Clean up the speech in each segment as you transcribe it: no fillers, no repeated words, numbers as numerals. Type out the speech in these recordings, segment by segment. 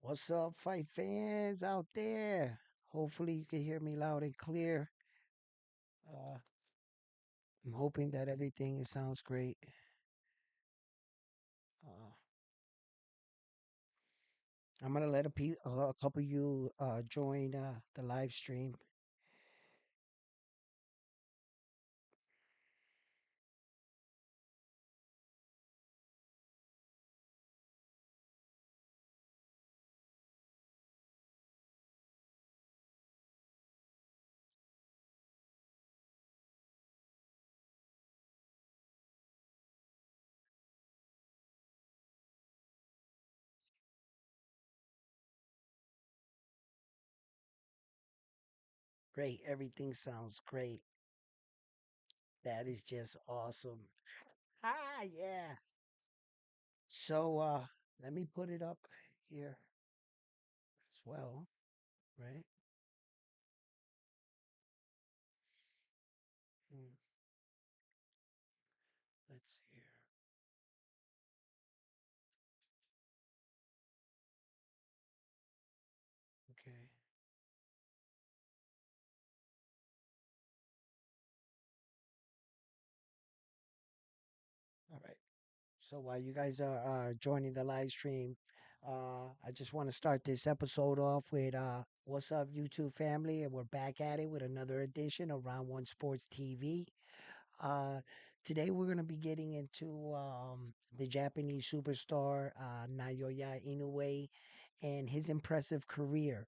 What's up, fight fans out there? Hopefully, you can hear me loud and clear. Uh, I'm hoping that everything sounds great. Uh, I'm gonna let a couple of you join the live stream. Great, everything sounds great. That is just awesome. Ah, yeah. So, let me put it up here as well, right? Mm, let's see here. Okay. All right. So while you guys are joining the live stream, I just want to start this episode off with what's up, YouTube family? And we're back at it with another edition of Round One Sports TV. Uh, Today we're going to be getting into the Japanese superstar Naoya Inoue and his impressive career.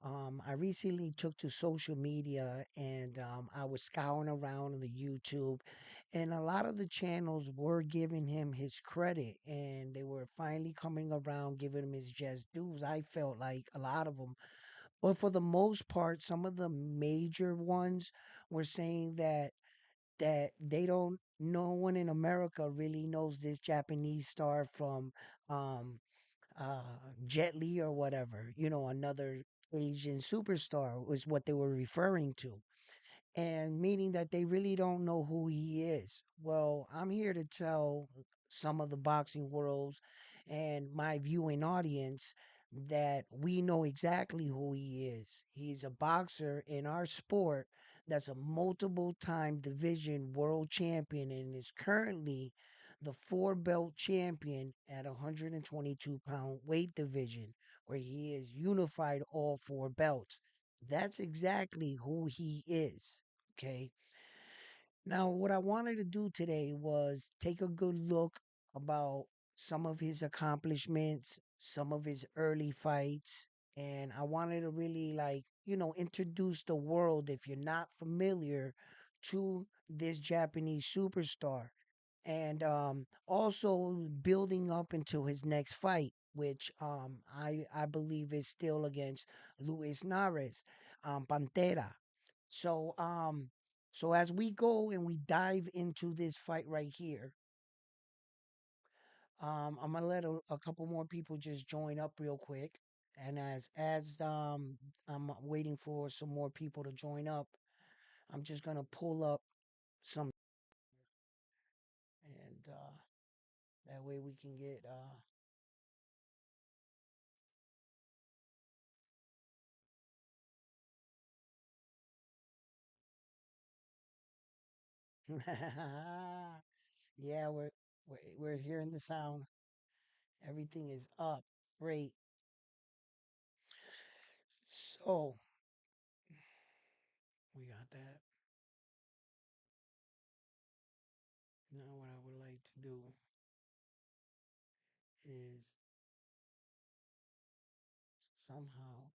I recently took to social media and I was scouring around on the YouTube, and a lot of the channels were giving him his credit, and they were finally coming around giving him his just dues. I felt like a lot of them, but for the most part, some of the major ones were saying that they don't. No one in America really knows this Japanese star from um, uh, Jet Li or whatever. Another Asian superstar was what they were referring to, and meaning that they really don't know who he is. Well, I'm here to tell some of the boxing worlds and my viewing audience that we know exactly who he is. He's a boxer in our sport that's a multiple time division world champion and is currently the four belt champion at 122-pound weight division, where he is unified all four belts. That's exactly who he is. Okay. Now, what I wanted to do today was take a good look about some of his accomplishments, some of his early fights, and I wanted to really introduce the world if you're not familiar to this Japanese superstar. And also building up into his next fight, which I believe is still against Luis Nares, Pantera. So so as we go and we dive into this fight right here, I'm gonna let a couple more people just join up real quick. And as I'm waiting for some more people to join up, I'm just gonna pull up some, and that way we can get yeah, we're hearing the sound. Everything is up. Great. So we got that. Now what I would like to do is somehow.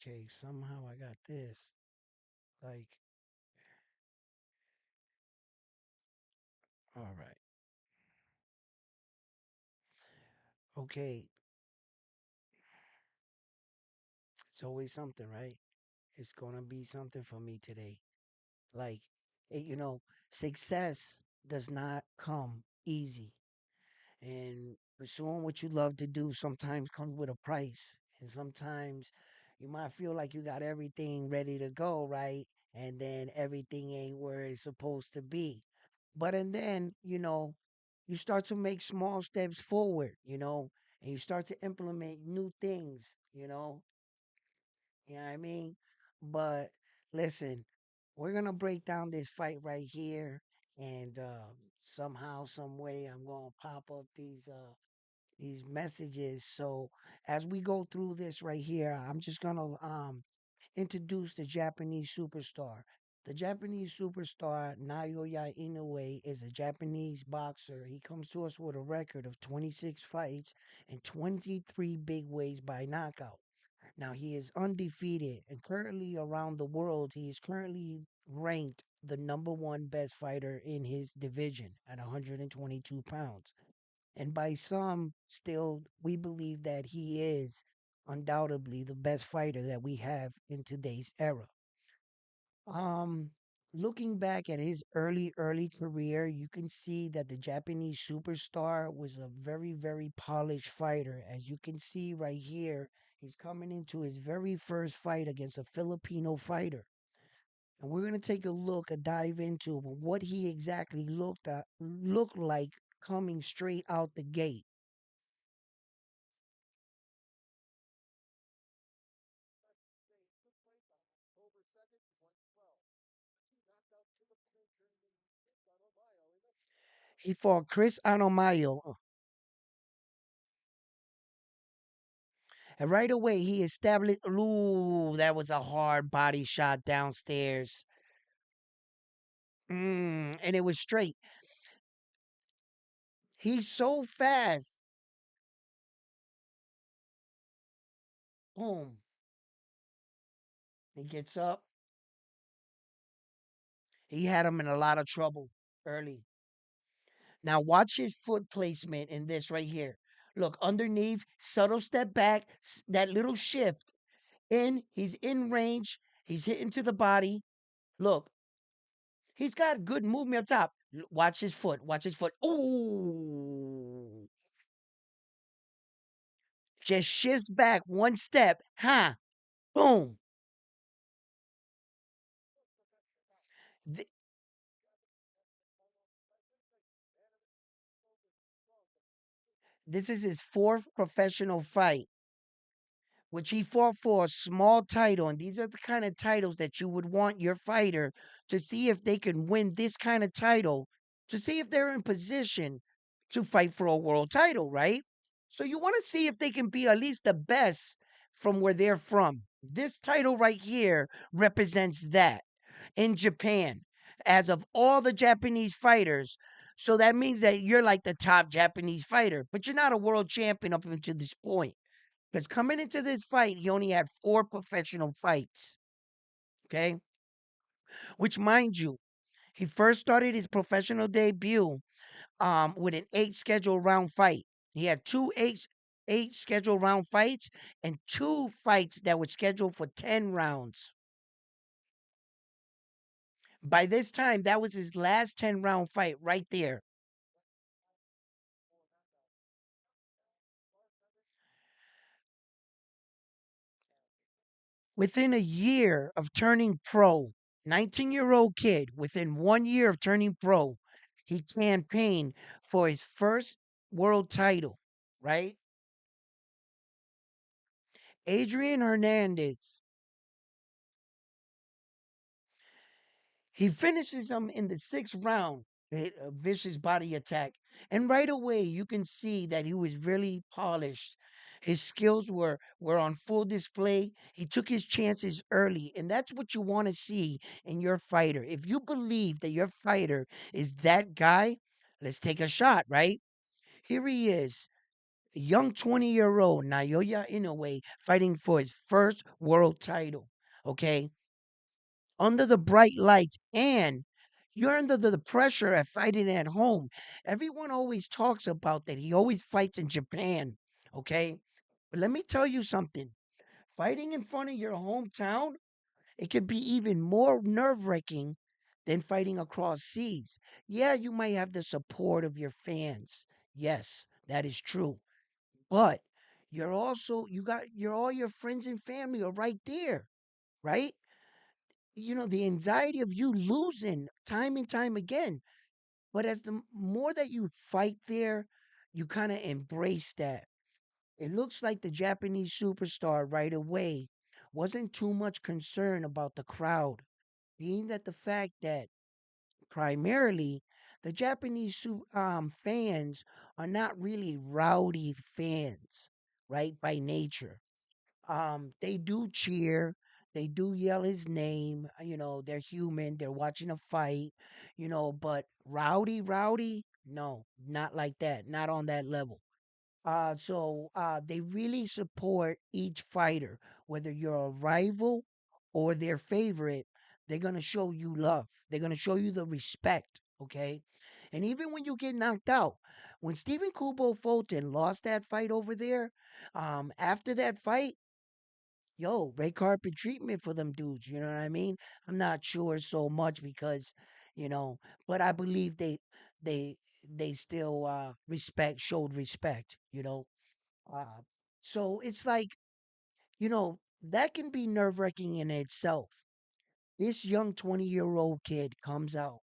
Okay, somehow I got this. Like, all right. Okay, it's always something, right? It's gonna be something for me today. Like, success does not come easy. And pursuing what you love to do sometimes comes with a price. And sometimes you might feel like you got everything ready to go, right? and then everything ain't where it's supposed to be. But and then, you start to make small steps forward, and you start to implement new things, you know what I mean? But listen, we're gonna break down this fight right here, and somehow, some way, I'm gonna pop up these messages. So as we go through this right here, I'm just gonna introduce the Japanese superstar. The Japanese superstar Naoya Inoue is a Japanese boxer. He comes to us with a record of 26 fights and 23 big ways by knockout. Now he is undefeated and currently around the world, he is currently ranked the number one best fighter in his division at 122 pounds. And by some, still, we believe that he is undoubtedly the best fighter that we have in today's era. Um, Looking back at his early career, you can see that the Japanese superstar was a very, very polished fighter. As you can see right here, he's coming into his very first fight against a Filipino fighter. And we're going to take a look, a dive into what he exactly looked like coming straight out the gate. He fought Chris Anomayo. And right away, he established. Ooh, that was a hard body shot downstairs. And it was straight. He's so fast. Boom. He gets up. He had him in a lot of trouble early. Now, watch his foot placement in this right here. Look, underneath, subtle step back, that little shift. He's in range. He's hitting to the body. Look, he's got good movement up top. Watch his foot. Watch his foot. Ooh. Just shifts back one step. Ha! Boom. Th- This is his fourth professional fight, which he fought for a small title. And these are the kind of titles that you would want your fighter to see if they can win this kind of title, to see if they're in position to fight for a world title, right? So you want to see if they can be at least the best from where they're from. This title right here represents that in Japan as of all the Japanese fighters. So that means that you're like the top Japanese fighter, but you're not a world champion up until this point. Because coming into this fight, he only had four professional fights. Okay. Which, mind you, he first started his professional debut with an eight scheduled round fight. He had eight scheduled round fights and two fights that were scheduled for 10 rounds. By this time, that was his last 10-round fight right there. Within a year of turning pro, 19-year-old kid, within 1 year of turning pro, he campaigned for his first world title, right? Adrian Hernandez. He finishes him in the sixth round, a vicious body attack. And right away, you can see that he was really polished. His skills were on full display. He took his chances early, and that's what you want to see in your fighter. If you believe that your fighter is that guy, let's take a shot, right? Here he is, a young 20-year-old Naoya Inoue fighting for his first world title. Okay, under the bright lights, and you're under the pressure of fighting at home. Everyone always talks about that. He always fights in Japan. Okay. But let me tell you something. Fighting in front of your hometown, it could be even more nerve wracking than fighting across seas. Yeah, you might have the support of your fans. Yes, that is true. But you got your all your friends and family are right there, right? the anxiety of you losing time and time again. But as the more that you fight there, you kind of embrace that. It looks like the Japanese superstar right away wasn't too much concerned about the crowd, being that the fact that primarily the Japanese fans are not really rowdy fans, right, by nature. They do cheer, they do yell his name, they're human, they're watching a fight, but rowdy, no, not like that, not on that level. So they really support each fighter, whether you're a rival or their favorite. They're gonna show you love. They're gonna show you the respect. Okay, and even when you get knocked out, when Stephen Kubo Fulton lost that fight over there, after that fight, yo, red carpet treatment for them dudes. You know what I mean? I'm not sure so much because, you know, but I believe they they still showed respect. Uh, so it's like, that can be nerve wracking in itself. This young 20-year-old kid comes out,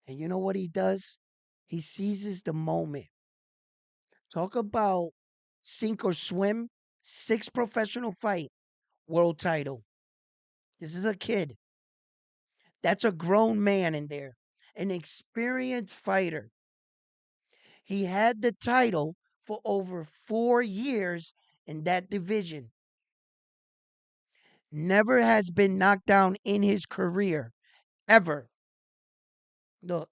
and you know what he does? He seizes the moment. Talk about sink or swim, six professional fight, world title. This is a kid. That's a grown man in there, an experienced fighter. He had the title for over 4 years in that division. Never has been knocked down in his career, ever. Look,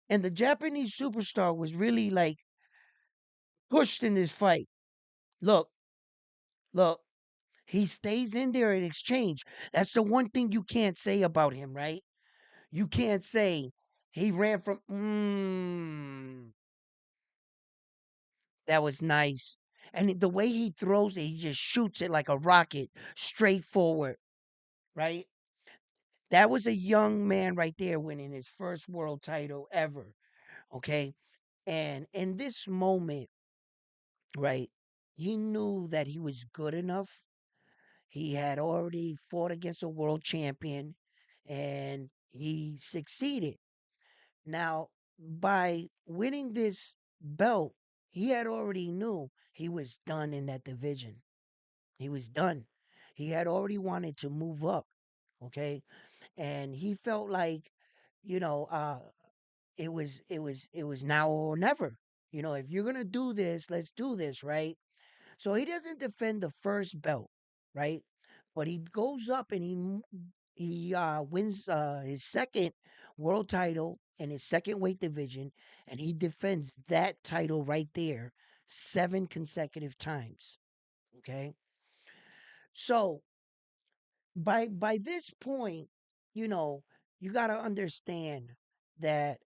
and the Japanese superstar was really like pushed in this fight. Look, look, he stays in there in exchange. That's the one thing you can't say about him, right? You can't say he ran from. That was nice. And the way he throws it, he just shoots it like a rocket straight forward, right? That was a young man right there winning his first world title ever. Okay. And in this moment, right, he knew that he was good enough. He had already fought against a world champion and he succeeded. Now, by winning this belt, he had already knew he was done in that division. He was done. He had already wanted to move up, okay? And he felt like, you know, uh it was now or never. If you're going to do this, let's do this, right? So he doesn't defend the first belt, right? But he goes up and he wins his second world title in his second weight division, and he defends that title right there 7 consecutive times. Okay, so by this point, you know, you got to understand that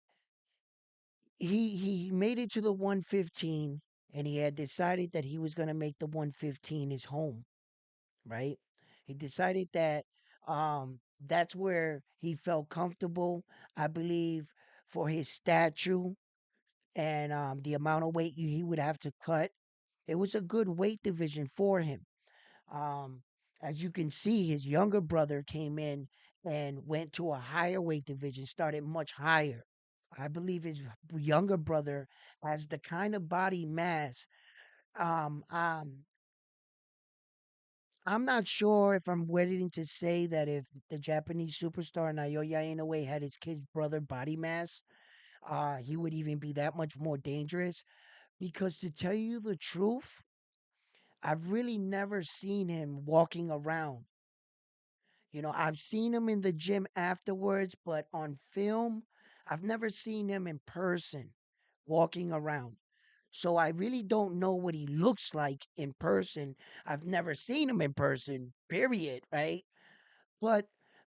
he made it to the 115, and he had decided that he was going to make the 115 his home, right? He decided that that's where he felt comfortable. I believe for his stature and the amount of weight he would have to cut, it was a good weight division for him. Um, as you can see, his younger brother came in and went to a higher weight division, started much higher. I believe his younger brother has the kind of body mass. Um, um, I'm not sure if I'm willing to say that if the Japanese superstar Naoya Inoue had his kid's brother body mass, he would even be that much more dangerous. Because to tell you the truth, I've really never seen him walking around. I've seen him in the gym afterwards, but on film, I've never seen him in person walking around. So I really don't know what he looks like in person. I've never seen him in person, period, right? But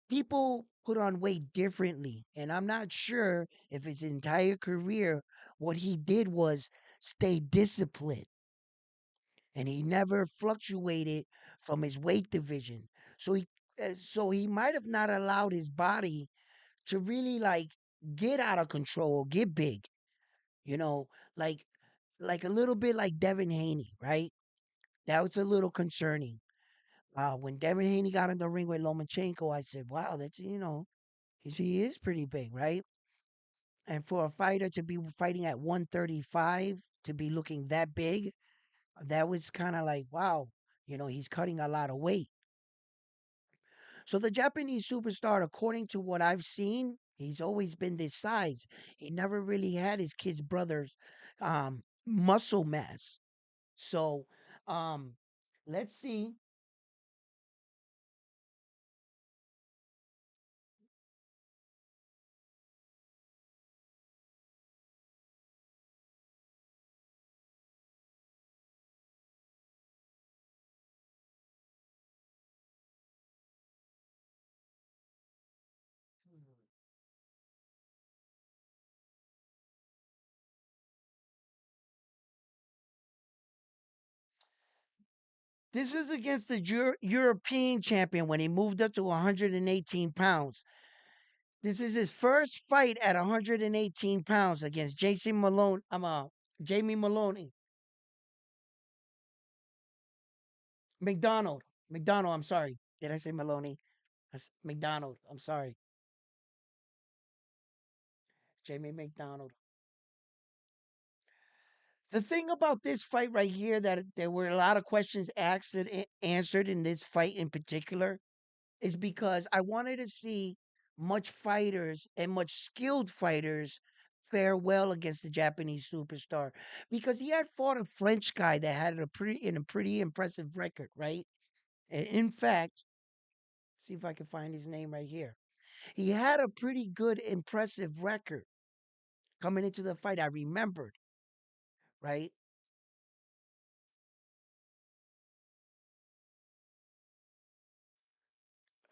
people put on weight differently. And I'm not sure if his entire career, what he did was stay disciplined and he never fluctuated from his weight division. So he might have not allowed his body to really like get out of control, get big. You know, like like a little bit like Devin Haney, right? That was a little concerning. When Devin Haney got in the ring with Lomachenko, I said, "Wow, that's he is pretty big, right?" And for a fighter to be fighting at 135 to be looking that big, that was kind of like, wow, he's cutting a lot of weight. So the Japanese superstar, according to what I've seen, he's always been this size. He never really had his kid's brother's muscle mass. So um, let's see. This is against the European champion when he moved up to 118 pounds. This is his first fight at 118 pounds against Jason Malone. Jamie Maloney. McDonald. McDonald, I'm sorry. Did I say Maloney? McDonald. I'm sorry. Jamie McDonald. The thing about this fight right here that there were a lot of questions asked and answered in this fight in particular is because I wanted to see much fighters and much skilled fighters fare well against the Japanese superstar because he had fought a French guy that had a pretty impressive record, right? And in fact, see if I can find his name right here. He had a pretty good impressive record coming into the fight. I remembered, right?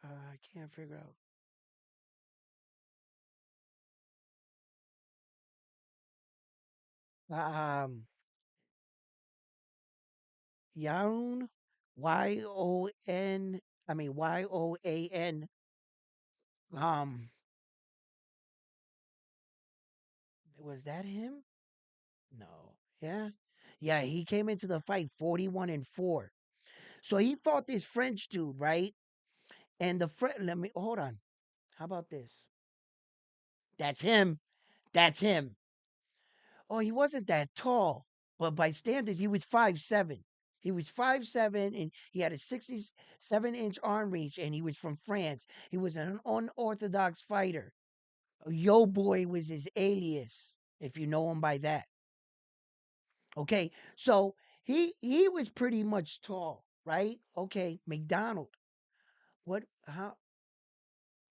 I can't figure out. Yaun, Yon. I mean Yoan. Um, was that him? No. Yeah. Yeah, he came into the fight 41-4. So he fought this French dude, right? And let me hold on. How about this? That's him. That's him. Oh, he wasn't that tall, but by standards, he was 5'7". He was 5'7", and he had a 67-inch arm reach, and he was from France. He was an unorthodox fighter. Yo Boy was his alias, if you know him by that. Okay, so he was pretty much tall, right? Okay, McDonald. What how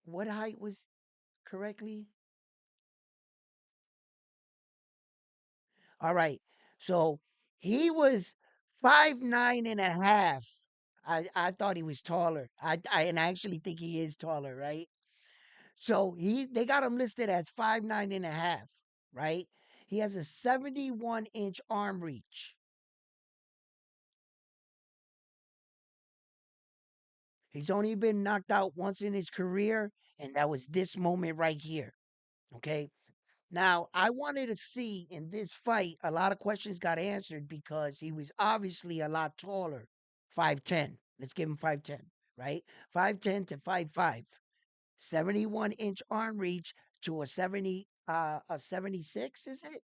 what height was correctly? All right. So he was 5'9.5". I thought he was taller. And I actually think he is taller, right? So they got him listed as 5'9.5", right? He has a 71-inch arm reach. He's only been knocked out once in his career, and that was this moment right here. Okay. Now, I wanted to see in this fight, a lot of questions got answered because he was obviously a lot taller. 5'10". Let's give him 5'10", right? 5'10" to 5'5". 71-inch arm reach to a 76, is it?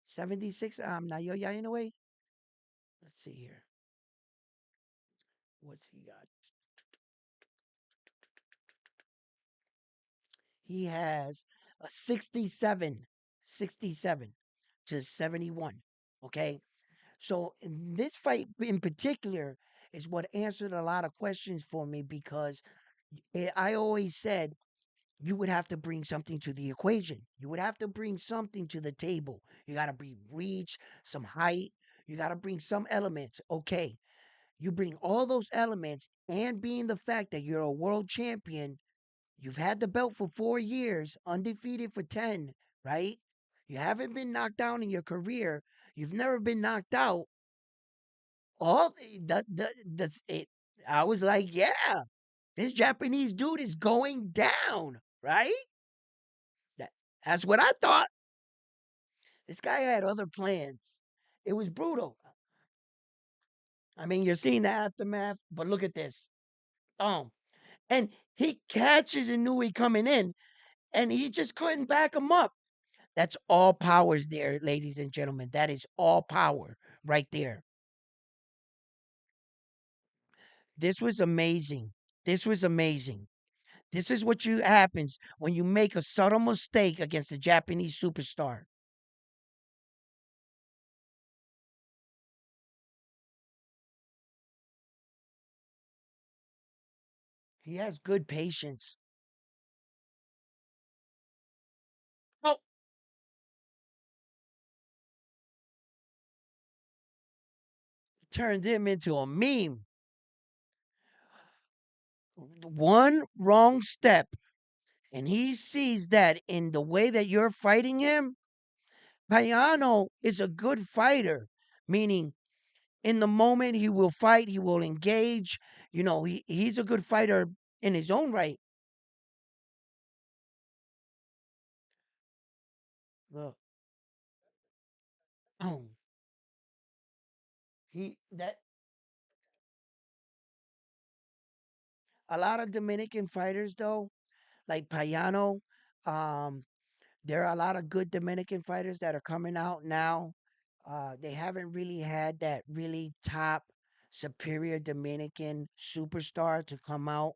76. Naoya Inoue. Let's see here. What's he got? He has a 67 to 71. Okay. So in this fight in particular is what answered a lot of questions for me because I always said you would have to bring something to the equation. You would have to bring something to the table. You got to bring reach, some height. You got to bring some elements. Okay. You bring all those elements and being the fact that you're a world champion, you've had the belt for 4 years, undefeated for 10, right? You haven't been knocked down in your career. You've never been knocked out. All that's it. I was like, yeah, this Japanese dude is going down, right? That, that's what I thought. This guy had other plans. It was brutal. I mean, you're seeing the aftermath, but look at this. Oh, and he catches Inoue coming in, and he just couldn't back him up. That's all powers there, ladies and gentlemen. That is all power right there. This was amazing. This was amazing. This is what you happens when you make a subtle mistake against a Japanese superstar. He has good patience. Oh, turned him into a meme. One wrong step, and he sees that in the way that you're fighting him, Payano is a good fighter, meaning in the moment he will fight, he will engage. He's a good fighter in his own right. Look, he that a lot of Dominican fighters though, like Payano, um, there are a lot of good Dominican fighters that are coming out now. They haven't really had that really top superior Dominican superstar to come out.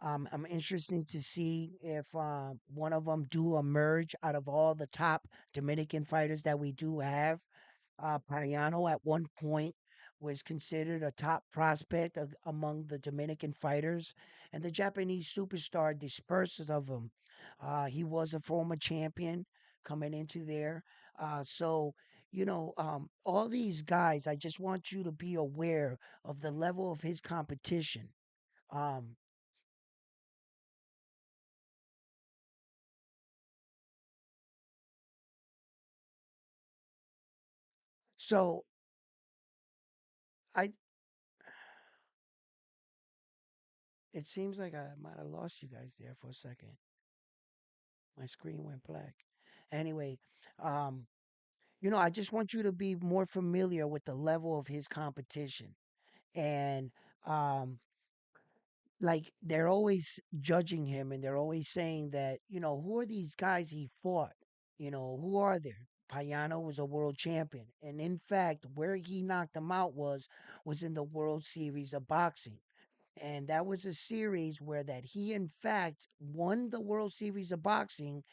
I'm interested to see if one of them do emerge out of all the top Dominican fighters that we do have. Pariano at one point was considered a top prospect among the Dominican fighters, and the Japanese superstar disperses of him. He was a former champion coming into there. All these guys, I just want you to be aware of the level of his competition. Um, so I it seems like I might have lost you guys there for a second. My screen went black. Anyway, um, I just want you to be more familiar with the level of his competition. And um, like they're always judging him and they're always saying that, who are these guys he fought? Who are there? Payano was a world champion. And in fact, where he knocked him out was in the World Series of Boxing. And that was a series where that he in fact won the World Series of Boxing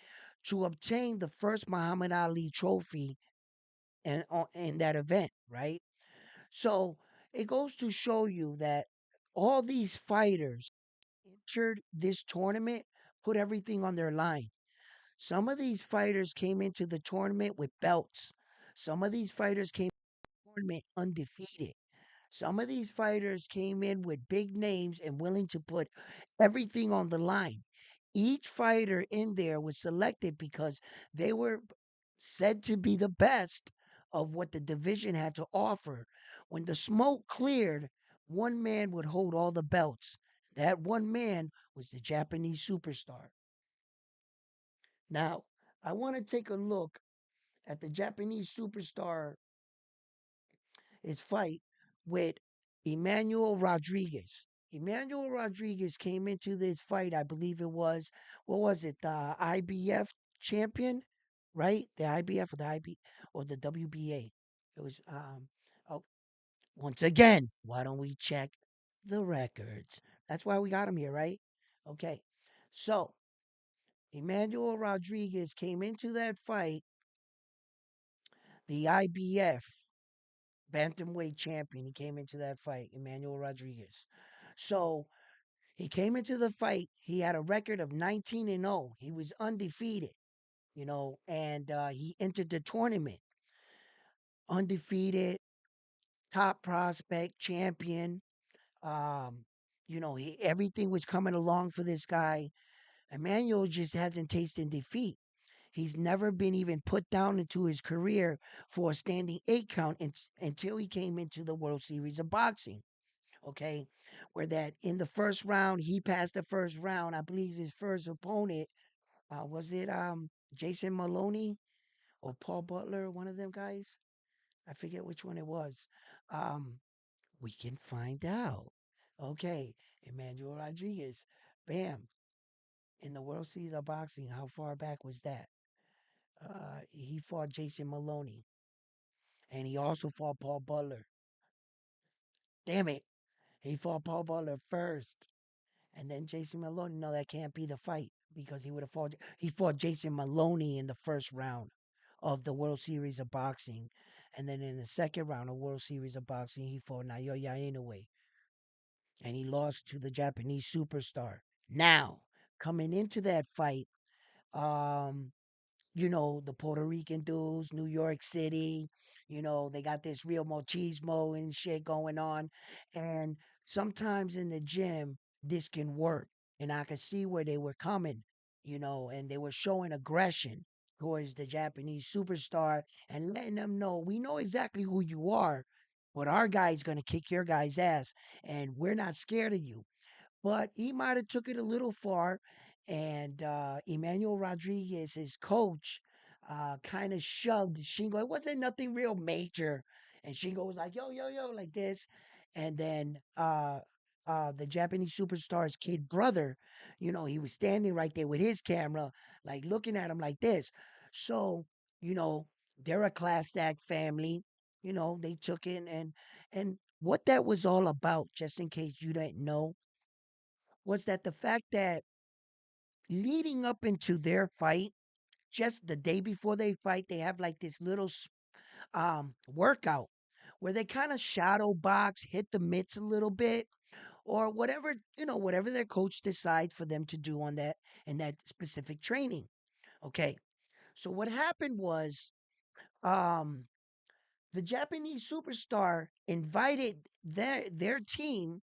to obtain the first Muhammad Ali trophy in that event, right? So it goes to show you that all these fighters entered this tournament, put everything on their line. Some of these fighters came into the tournament with belts. Some of these fighters came to the tournament undefeated. Some of these fighters came in with big names and willing to put everything on the line. Each fighter in there was selected because they were said to be the best of what the division had to offer. When the smoke cleared, one man would hold all the belts. That one man was the Japanese superstar. Now, I want to take a look at the Japanese superstar his fight with Emmanuel Rodriguez. Emmanuel Rodriguez came into this fight, I believe it was, what was it, the IBF champion, right? The IBF or the IB or the WBA. It was, oh, once again, why don't we check the records? That's why we got him here, right? Okay. So, Emmanuel Rodriguez came into that fight, the IBF bantamweight champion. He came into that fight, Emmanuel Rodriguez. So he came into the fight. He had a record of 19-0. He was undefeated, and he entered the tournament undefeated, top prospect, champion. Um, everything was coming along for this guy. Emmanuel just hasn't tasted defeat. He's never been even put down into his career for a standing 8 count until he came into the World Series of Boxing. Okay, where that in the first round he passed the first round. I believe his first opponent was it Jason Maloney or Paul Butler, one of them guys. I forget which one it was. Um, we can find out. Okay, Emmanuel Rodriguez, bam, in the World Series of Boxing. How far back was that? He fought Jason Maloney, and he also fought Paul Butler. Damn it, he fought Paul Butler first, and then Jason Maloney. No, that can't be the fight because he would have fought. He fought Jason Maloney in the first round of the World Series of Boxing, and then in the second round of World Series of Boxing, he fought Naoya Inoue, and he lost to the Japanese superstar. Now, coming into that fight, um, the Puerto Rican dudes, New York City, they got this real machismo and shit going on. And sometimes in the gym, this can work. And I could see where they were coming, and they were showing aggression towards the Japanese superstar and letting them know we know exactly who you are, but our guy's going to kick your guy's ass, and we're not scared of you. But he might have took it a little far, and Emmanuel Rodriguez, his coach, kind of shoved Shingo. It wasn't nothing real major, and Shingo was like, "Yo, yo, yo," like this, and then the Japanese superstar's kid brother, he was standing right there with his camera, like looking at him like this. So, you know, they're a class act family. They took in and what that was all about, just in case you didn't know, was that the fact that leading up into their fight, just the day before they fight, they have like this little workout where they kind of shadow box, hit the mitts a little bit, or whatever, whatever their coach decides for them to do on that in that specific training. Okay. So what happened was um the Japanese superstar invited their team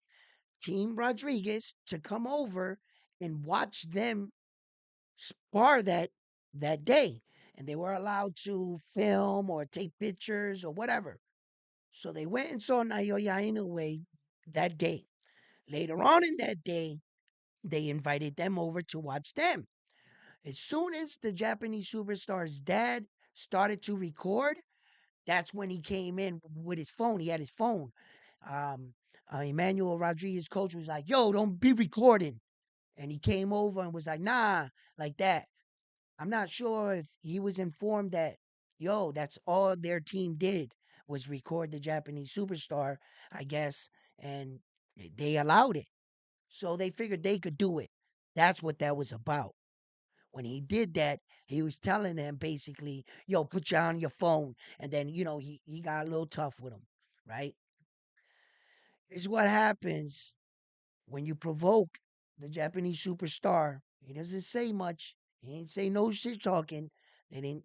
Rodriguez, to come over and watch them spar that day, and they were allowed to film or take pictures or whatever. So they went and saw Naoya Inoue that day. Later on in that day, they invited them over to watch them. As soon as the Japanese superstar's dad started to record, that's when he came in with his phone. He had his phone. Um, Emmanuel Rodriguez coach was like, "Yo, don't be recording." And he came over and was like, "Nah," like that. I'm not sure if he was informed that, yo, that's all their team did was record the Japanese superstar, I guess, and they allowed it. So they figured they could do it. That's what that was about. When he did that, he was telling them basically, yo, put you on your phone. And then, he got a little tough with him, right? This is what happens when you provoke the Japanese superstar. He doesn't say much. He ain't say no shit talking. They didn't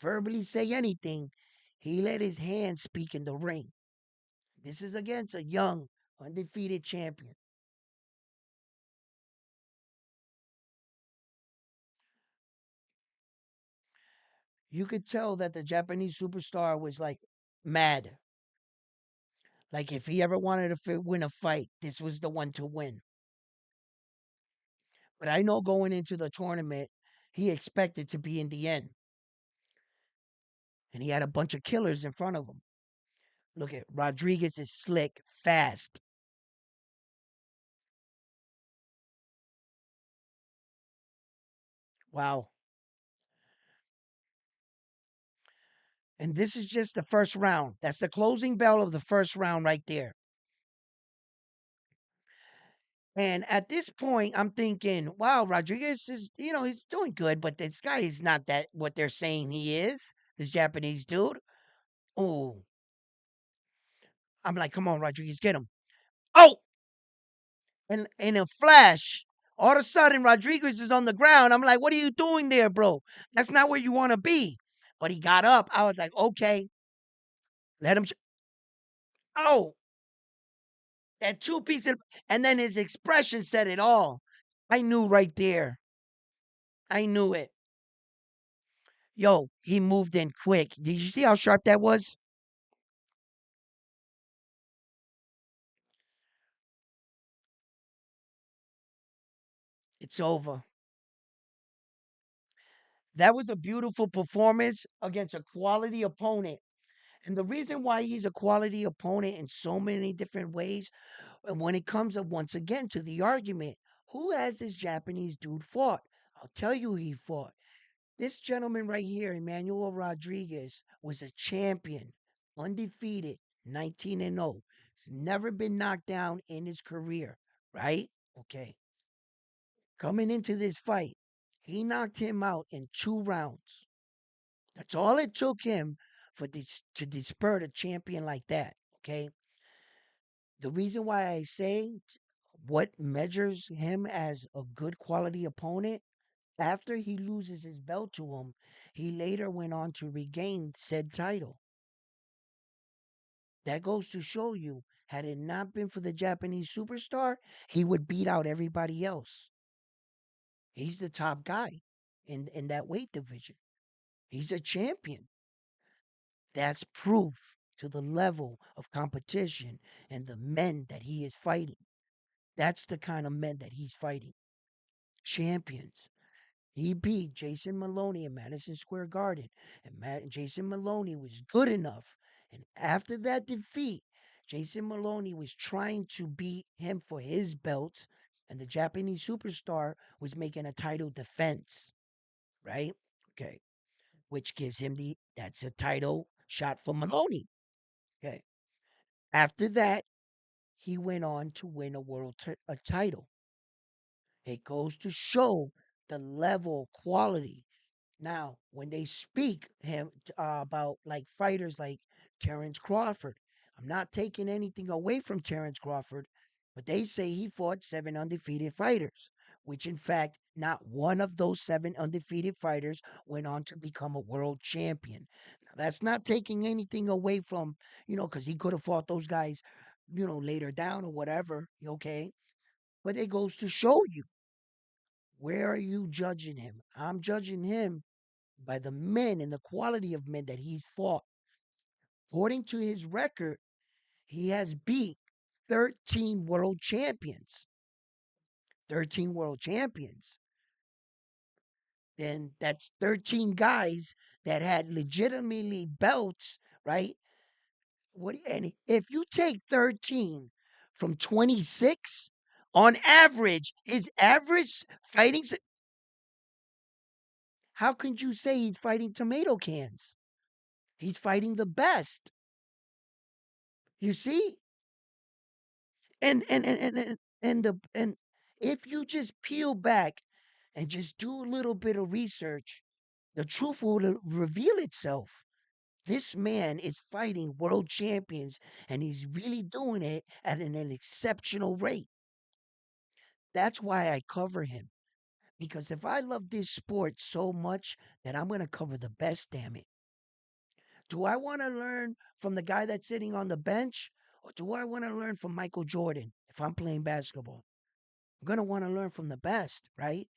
verbally say anything. He let his hands speak in the ring. This is against a young, undefeated champion. You could tell that the Japanese superstar was like mad. Like if he ever wanted to win a fight, this was the one to win. But I know going into the tournament, he expected to be in the end. And he had a bunch of killers in front of him. Look at Rodriguez is slick, fast. Wow. And this is just the first round. That's the closing bell of the first round right there. And at this point, I'm thinking, wow, Rodriguez is, he's doing good, but this guy is not that what they're saying he is, this Japanese dude. Oh, I'm like, come on, Rodriguez, get him. Oh, and in a flash, all of a sudden, Rodriguez is on the ground. I'm like, what are you doing there, bro? That's not where you want to be. But he got up. I was like, okay, let him. Oh, that two piece of, and then his expression said it all. I knew right there. I knew it. Yo, he moved in quick. Did you see how sharp that was? It's over. That was a beautiful performance against a quality opponent. And the reason why he's a quality opponent in so many different ways, and when it comes up once again to the argument, who has this Japanese dude fought? I'll tell you who he fought. This gentleman right here, Emmanuel Rodriguez, was a champion, undefeated, 19 and 0. He's never been knocked down in his career, right? Okay. Coming into this fight, he knocked him out in 2 rounds. That's all it took him for this to disperse a champion like that. Okay. The reason why I say what measures him as a good quality opponent, after he loses his belt to him, he later went on to regain said title. That goes to show you, had it not been for the Japanese superstar, he would beat out everybody else. He's the top guy in that weight division. He's a champion. That's proof to the level of competition and the men that he is fighting. That's the kind of men that he's fighting. Champions. He beat Jason Maloney in Madison Square Garden, and Jason Maloney was good enough. And after that defeat, Jason Maloney was trying to beat him for his belt, and the Japanese superstar was making a title defense, right? Okay, which gives him that's a title shot for Maloney. Okay, after that, he went on to win a title. It goes to show the level quality. Now, when they speak about like fighters like Terrence Crawford, I'm not taking anything away from Terrence Crawford, but they say he fought 7 undefeated fighters, which in fact, not one of those 7 undefeated fighters went on to become a world champion. Now, that's not taking anything away from, because he could have fought those guys, later down or whatever, okay? But it goes to show you, where are you judging him? I'm judging him by the men and the quality of men that he's fought. According to his record, he has beat 13 world champions. 13 world champions. Then that's 13 guys that had legitimately belts, right? And if you take 13 from 26, on average, his average fighting, how could you say he's fighting tomato cans? He's fighting the best. You see? And if you just peel back and just do a little bit of research, the truth will reveal itself. This man is fighting world champions, and he's really doing it at an exceptional rate. That's why I cover him. Because if I love this sport so much, then I'm going to cover the best, damn it. Do I want to learn from the guy that's sitting on the bench? Or do I want to learn from Michael Jordan if I'm playing basketball? I'm going to want to learn from the best, right?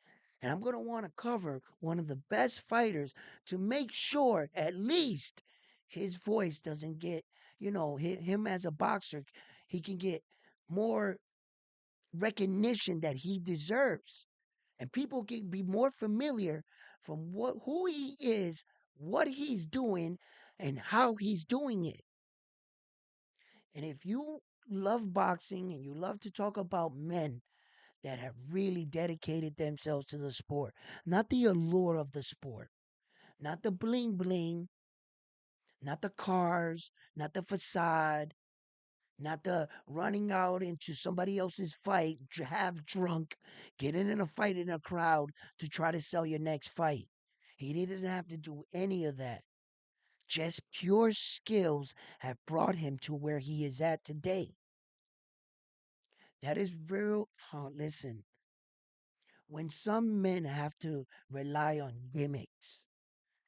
And I'm going to want to cover one of the best fighters to make sure at least his voice doesn't get, him as a boxer, he can get more recognition that he deserves. And people can be more familiar from who he is, what he's doing, and how he's doing it. And if you love boxing and you love to talk about men that have really dedicated themselves to the sport, not the allure of the sport, not the bling bling, not the cars, not the facade, not the running out into somebody else's fight, half drunk, getting in a fight in a crowd to try to sell your next fight. He doesn't have to do any of that. Just pure skills have brought him to where he is at today. That is real. Listen, when some men have to rely on gimmicks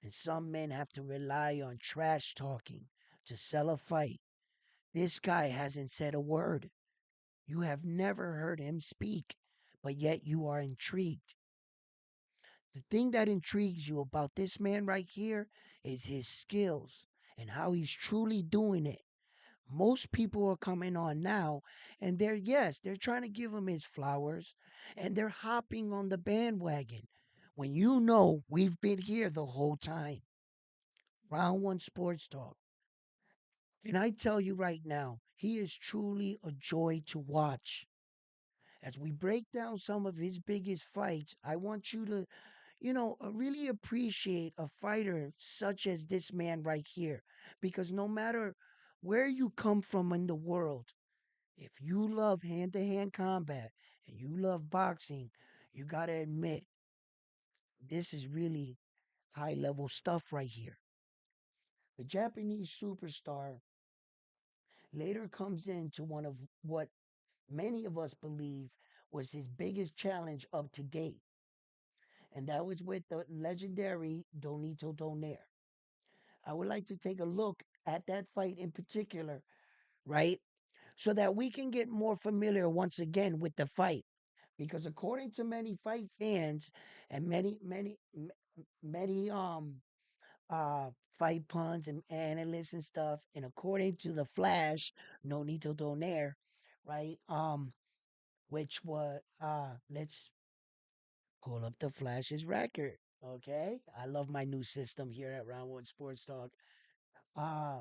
and some men have to rely on trash talking to sell a fight, this guy hasn't said a word. You have never heard him speak, but yet you are intrigued. The thing that intrigues you about this man right here is his skills and how he's truly doing it. Most people are coming on now and they're trying to give him his flowers and they're hopping on the bandwagon. when you know we've been here the whole time. Round one sports talk. And I tell you right now, he is truly a joy to watch. As we break down some of his biggest fights, I want you to, really appreciate a fighter such as this man right here. Because no matter where you come from in the world, if you love hand to hand combat and you love boxing, you got to admit, this is really high level stuff right here. The Japanese superstar later comes into one of what many of us believe was his biggest challenge of to date, and that was with the legendary Donito Donaire. I would like to take a look at that fight in particular, right? So that we can get more familiar once again with the fight. Because according to many fight fans and many uh fight puns and analysts and stuff, and according to the Flash, Nonito Donaire, right? Which was let's pull up the Flash's record. Okay. I love my new system here at Round One Sports Talk. Uh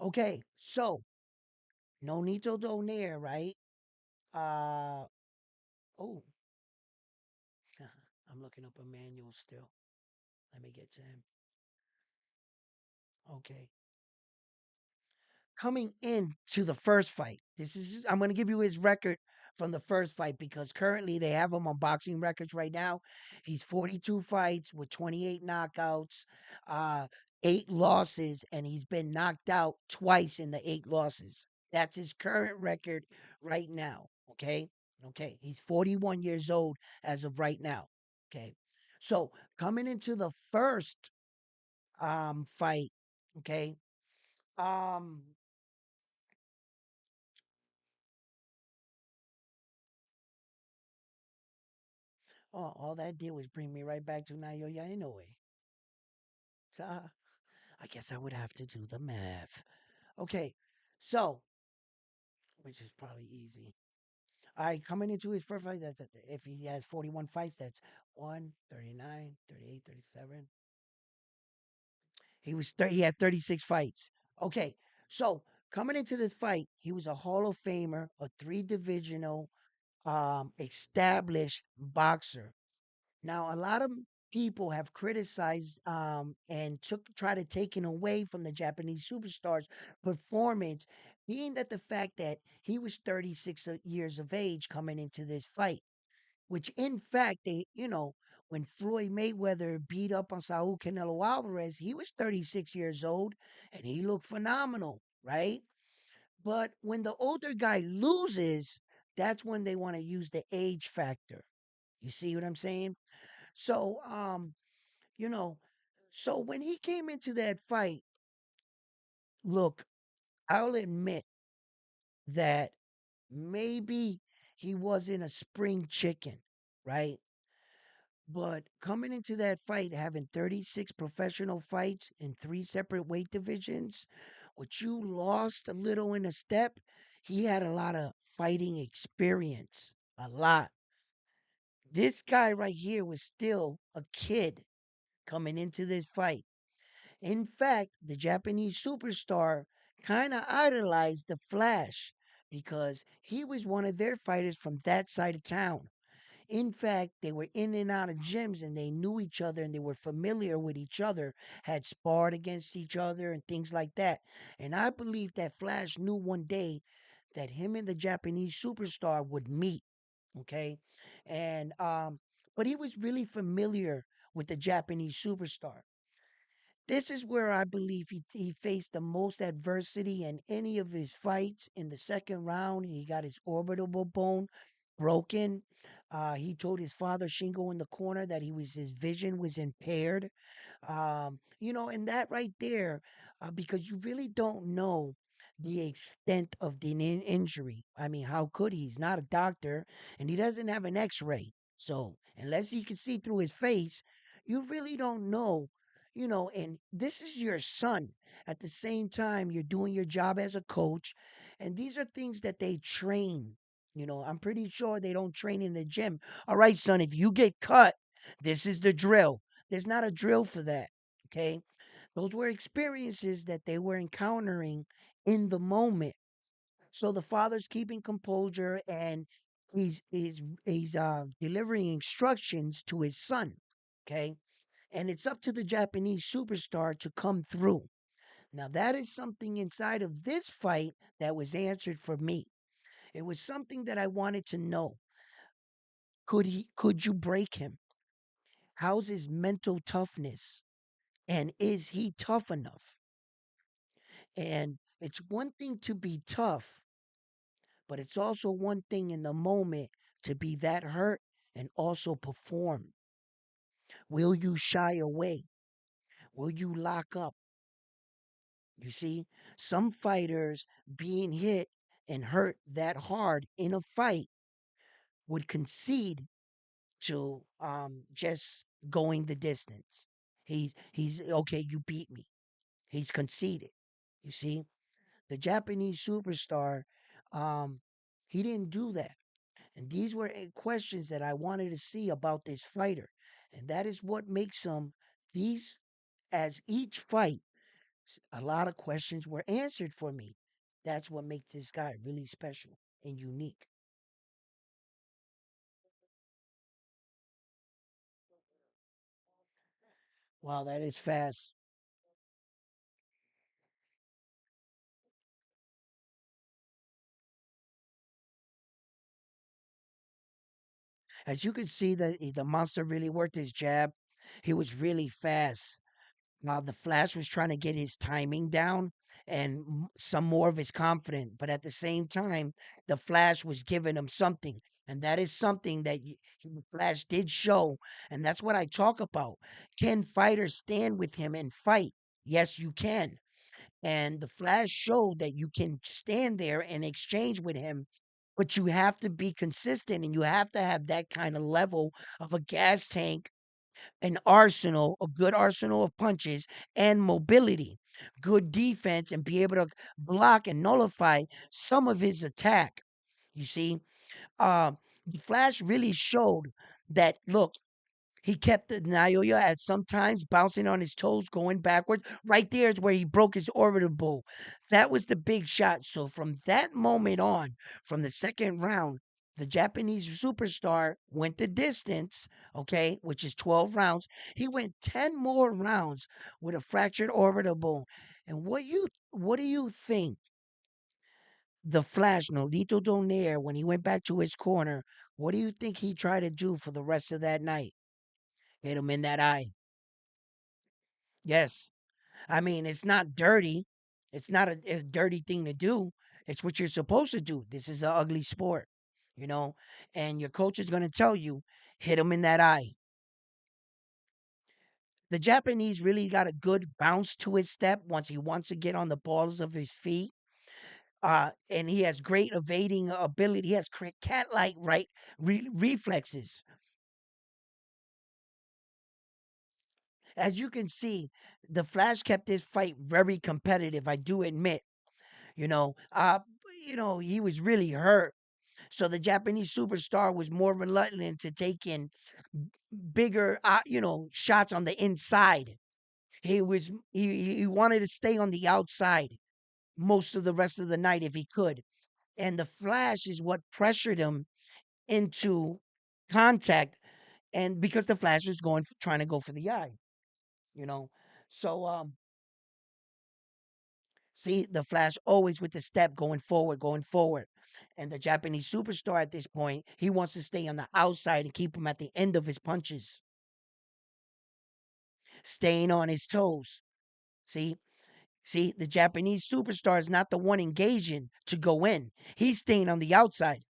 okay, so Nonito Donaire, right? Uh oh, I'm looking up a manual still. Let me get to him. Okay. Coming into the first fight. This is I'm going to give you his record from the first fight because currently they have him on boxing records right now. He's 42 fights with 28 knockouts, uh 8 losses, and he's been knocked out twice in the 8 losses. That's his current record right now, okay? Okay, he's 41 years old as of right now. Okay. So, coming into the first fight, okay? Um all that did was bring me right back to Naoya Inoue. So I guess I would have to do the math. Okay, so which is probably easy. All right, coming into his first fight, if he has 41 fights, that's 1, 39, 38, 37. He had 36 fights. Okay, so coming into this fight, he was a Hall of Famer, a three-divisional, established boxer. Now, a lot of people have criticized and try to taken away from the Japanese superstar's performance, being that the fact that he was 36 years of age coming into this fight, which in fact when Floyd Mayweather beat up on Saul Canelo Alvarez, he was 36 years old and he looked phenomenal, right? But when the older guy loses, that's when they want to use the age factor. You see what I'm saying? So, you know, so when he came into that fight, look, I'll admit that maybe he wasn't a spring chicken, right? But coming into that fight, having 36 professional fights in 3 separate weight divisions, which you lost a little in a step, he had a lot of fighting experience. A lot. This guy right here was still a kid coming into this fight. In fact, the Japanese superstar kind of idolized the Flash because he was one of their fighters from that side of town. In fact, they were in and out of gyms and they knew each other and they were familiar with each other, had sparred against each other and things like that. And I believe that Flash knew one day that him and the Japanese superstar would meet. Okay. And, but he was really familiar with the Japanese superstar. This is where I believe he faced the most adversity in any of his fights. In the second round, he got his orbital bone broken. He told his father Shingo in the corner that his vision was impaired. And that right there, because you really don't know the extent of the injury. I mean, how could he? He's not a doctor and he doesn't have an x-ray. So, unless he can see through his face, you really don't know, and this is your son. At the same time, you're doing your job as a coach, and these are things that they train. I'm pretty sure they don't train in the gym. All right, son, if you get cut, This is the drill. There's not a drill for that. Okay. Those were experiences that they were encountering in the moment. So the father's keeping composure and he's delivering instructions to his son. Okay. And it's up to the Japanese superstar to come through. Now that is something inside of this fight that was answered for me. It was something that I wanted to know. Could you break him? How's his mental toughness? And is he tough enough? And it's one thing to be tough, but it's also one thing in the moment to be that hurt and also perform. Will you shy away? Will you lock up? You see, some fighters being hit and hurt that hard in a fight would concede to just going the distance. He's okay, you beat me. He's conceded. You see, the Japanese superstar, um, he didn't do that. And these were questions that I wanted to see about this fighter. And that is what makes him these as each fight, a lot of questions were answered for me. That's what makes this guy really special and unique. Wow, that is fast. As you can see, the monster really worked his jab. He was really fast. Now the Flash was trying to get his timing down and some more of his confidence, but at the same time, the Flash was giving him something, and that is something that the Flash did show, and that's what I talk about. Can fighters stand with him and fight? Yes, you can. And the Flash showed that you can stand there and exchange with him, but you have to be consistent and you have to have that kind of level of a gas tank, an arsenal, a good arsenal of punches and mobility, good defense, and be able to block and nullify some of his attack. You see, uh, the Flash really showed that look, he kept the Naoya at sometimes bouncing on his toes, going backwards. Right there is where he broke his orbital. That was the big shot. So from that moment on, from the second round, the Japanese superstar went the distance, okay, which is 12 rounds. He went 10 more rounds with a fractured orbital bone. And what do you think the Flash, Nolito Donaire, when he went back to his corner, what do you think he tried to do for the rest of that night? Hit him in that eye. Yes. I mean, it's not dirty. It's not a dirty thing to do. It's what you're supposed to do. This is an ugly sport, you know, and your coach is going to tell you, hit him in that eye. The Japanese really got a good bounce to his step once he wants to get on the balls of his feet. And he has great evading ability. He has cat-like reflexes. As you can see, the Flash kept this fight very competitive. I do admit, you know, he was really hurt. So the Japanese superstar was more reluctant to take in bigger, shots on the inside. He wanted to stay on the outside most of the rest of the night if he could. And the Flash is what pressured him into contact, and because the Flash was trying to go for the eye, you know. So see, the Flash always with the step going forward, going forward. And the Japanese superstar at this point, he wants to stay on the outside and keep him at the end of his punches, staying on his toes. See, see, the Japanese superstar is not the one engaging to go in. He's staying on the outside.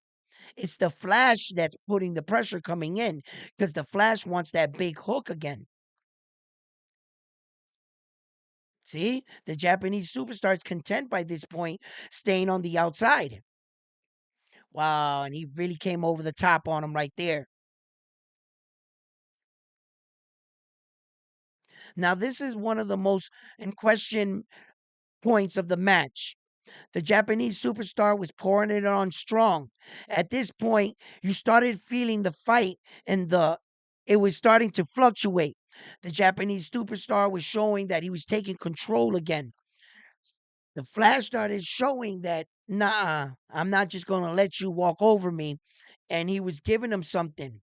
It's the Flash that's putting the pressure coming in because the Flash wants that big hook again. See, the Japanese superstar is content by this point, staying on the outside. Wow, and he really came over the top on him right there. Now, this is one of the most in question points of the match. The Japanese superstar was pouring it on strong. At this point, you started feeling the fight and the it was starting to fluctuate. The Japanese superstar was showing that he was taking control again. The Flash started showing that, nah, I'm not just going to let you walk over me. And he was giving him something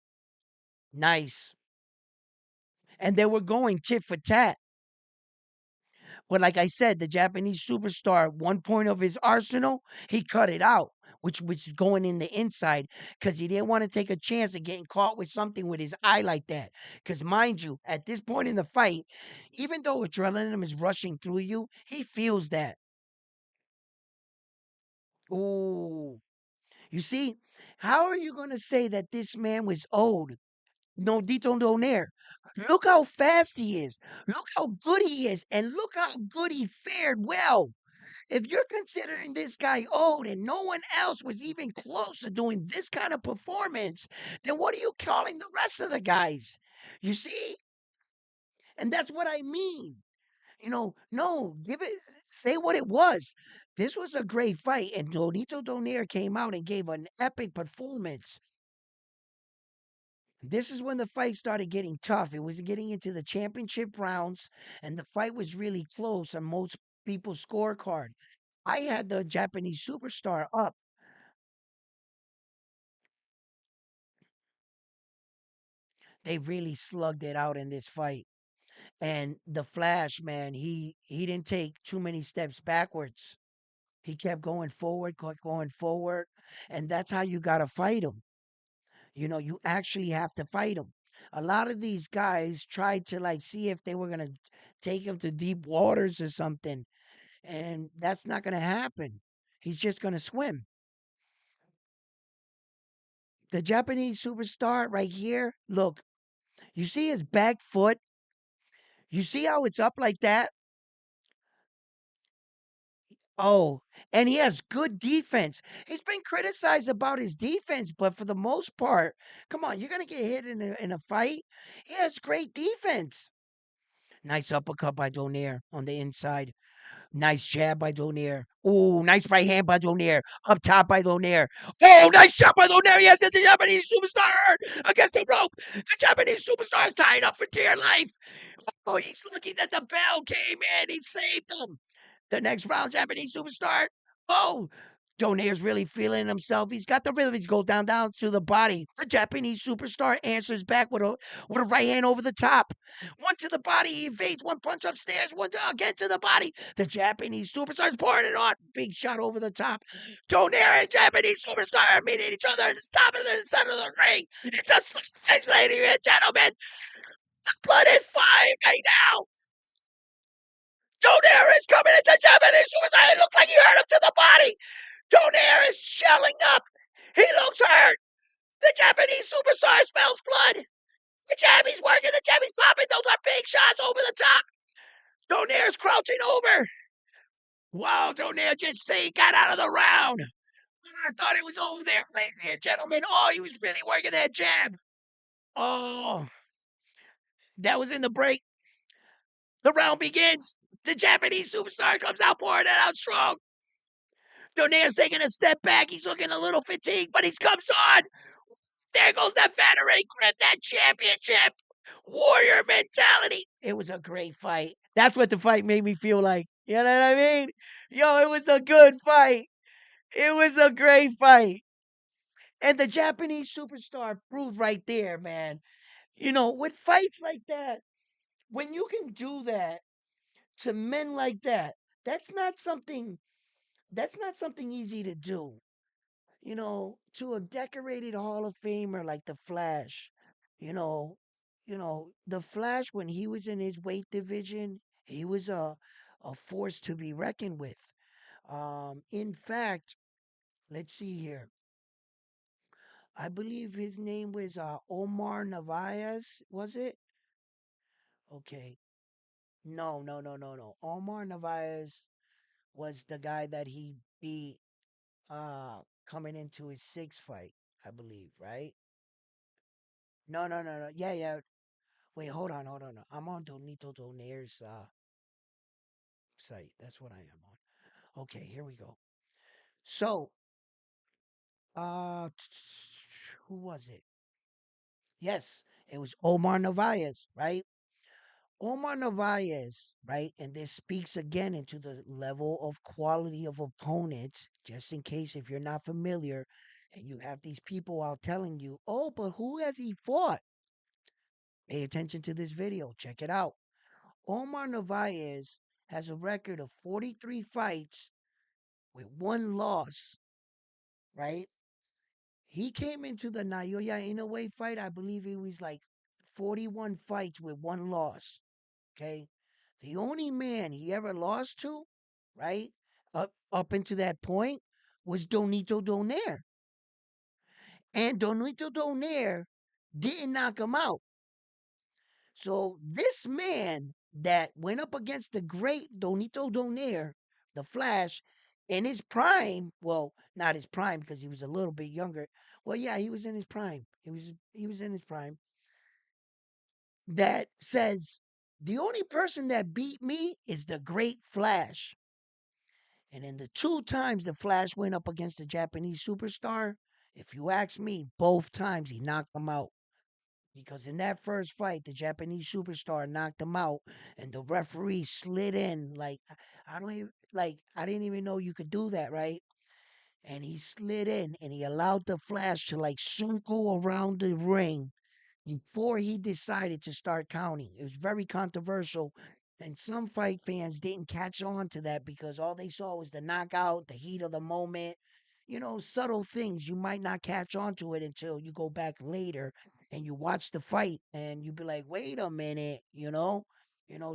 nice. And they were going tit for tat. But like I said, the Japanese superstar, one point of his arsenal, he cut it out, which was going in the inside because he didn't want to take a chance of getting caught with something with his eye like that. Because mind you, at this point in the fight, even though adrenaline is rushing through you, he feels that. Ooh. You see, how are you going to say that this man was old? No, Dito Donaire. Look how fast he is. Look how good he is. And look how good he fared well. If you're considering this guy old and no one else was even close to doing this kind of performance, then what are you calling the rest of the guys? You see? And that's what I mean. No, give it, say what it was. This was a great fight, and Donito Donaire came out and gave an epic performance. This is when the fight started getting tough. It was getting into the championship rounds, and the fight was really close on most people's scorecard. I had the Japanese superstar up. They really slugged it out in this fight. And the Flash, man, he didn't take too many steps backwards. He kept going forward, kept going forward, and that's how you got to fight him. You actually have to fight him. A lot of these guys tried to like see if they were going to take him to deep waters or something, and that's not going to happen. He's just going to swim. The Japanese superstar right here, look, you see his back foot? You see how it's up like that? Oh, and he has good defense. He's been criticized about his defense, but for the most part, come on, you're gonna get hit in a fight. He has great defense. Nice uppercut by Donaire on the inside. Nice jab by Donaire. Ooh, nice right hand by Donaire. Up top by Donaire. Oh, nice shot by Donaire. Yes, it's the Japanese superstar against the rope. The Japanese superstar is tied up for dear life. Oh, he's lucky that the bell came in. He saved him. The next round, Japanese superstar. Oh, Donaire's really feeling himself. He's got the rhythm. He's go down to the body. The Japanese superstar answers back with a right hand over the top. One to the body. He evades one punch upstairs. Again to the body. The Japanese superstar's pouring it on. Big shot over the top. Donaire and Japanese superstar are meeting each other at the top of the center of the ring. It's a slap finish, ladies and gentlemen. The blood is flying right now. Donaire is coming into Japanese suicide. It looks like he hurt him to the body. Donaire is shelling up. He looks hurt. The Japanese superstar smells blood. The jab he's working. The jab he's popping. Those are big shots over the top. Donaire's crouching over. Wow, Donaire just say he got out of the round. I thought it was over there, ladies and gentlemen. Oh, he was really working that jab. Oh, that was in the break. The round begins. The Japanese superstar comes out pouring it out strong. Donaire's taking a step back. He's looking a little fatigued, but he comes on. There goes that veteran grip, that championship warrior mentality. It was a great fight. That's what the fight made me feel like. You know what I mean? Yo, it was a good fight. It was a great fight. And the Japanese superstar proved right there, man. With fights like that, when you can do that to men like that, that's not something that's not something easy to do. To a decorated Hall of Famer like the Flash, you know, the Flash when he was in his weight division, he was a force to be reckoned with. In fact, let's see here. I believe his name was Omar Narvaez, was it? Okay. No, no, no, no, no. Omar Narvaez was the guy that he beat coming into his sixth fight, I believe, right? No, no, no, no. Yeah, yeah. Wait, hold on. I'm on Donito Donaire's site. That's what I am on. Okay, here we go. So, who was it? Yes, It was Omar Narvaez, right? Omar Narvaez, right? And this speaks again into the level of quality of opponents, just in case if you're not familiar and you have these people out telling you, oh, but who has he fought? Pay attention to this video. Check it out. Omar Narvaez has a record of 43 fights with one loss, right? He came into the Naoya Inoue fight, I believe it was like 41 fights with one loss. Okay. The only man he ever lost to, right, up into that point was Donito Donaire. And Donito Donaire didn't knock him out. So this man that went up against the great Donito Donaire, the Flash, in his prime, well, not his prime because he was a little bit younger. Well, yeah, he was in his prime. He was in his prime. That says the only person that beat me is the great Flash. And in the two times the Flash went up against the Japanese superstar, if you ask me, both times he knocked him out. Because in that first fight, the Japanese superstar knocked him out, and the referee slid in like I don't even I didn't even know you could do that, right? And he slid in and he allowed the Flash to like circle around the ring before he decided to start counting. It was very controversial. And some fight fans didn't catch on to that because all they saw was the knockout, the heat of the moment, subtle things. You might not catch on to it until you go back later and you watch the fight and you be like, wait a minute,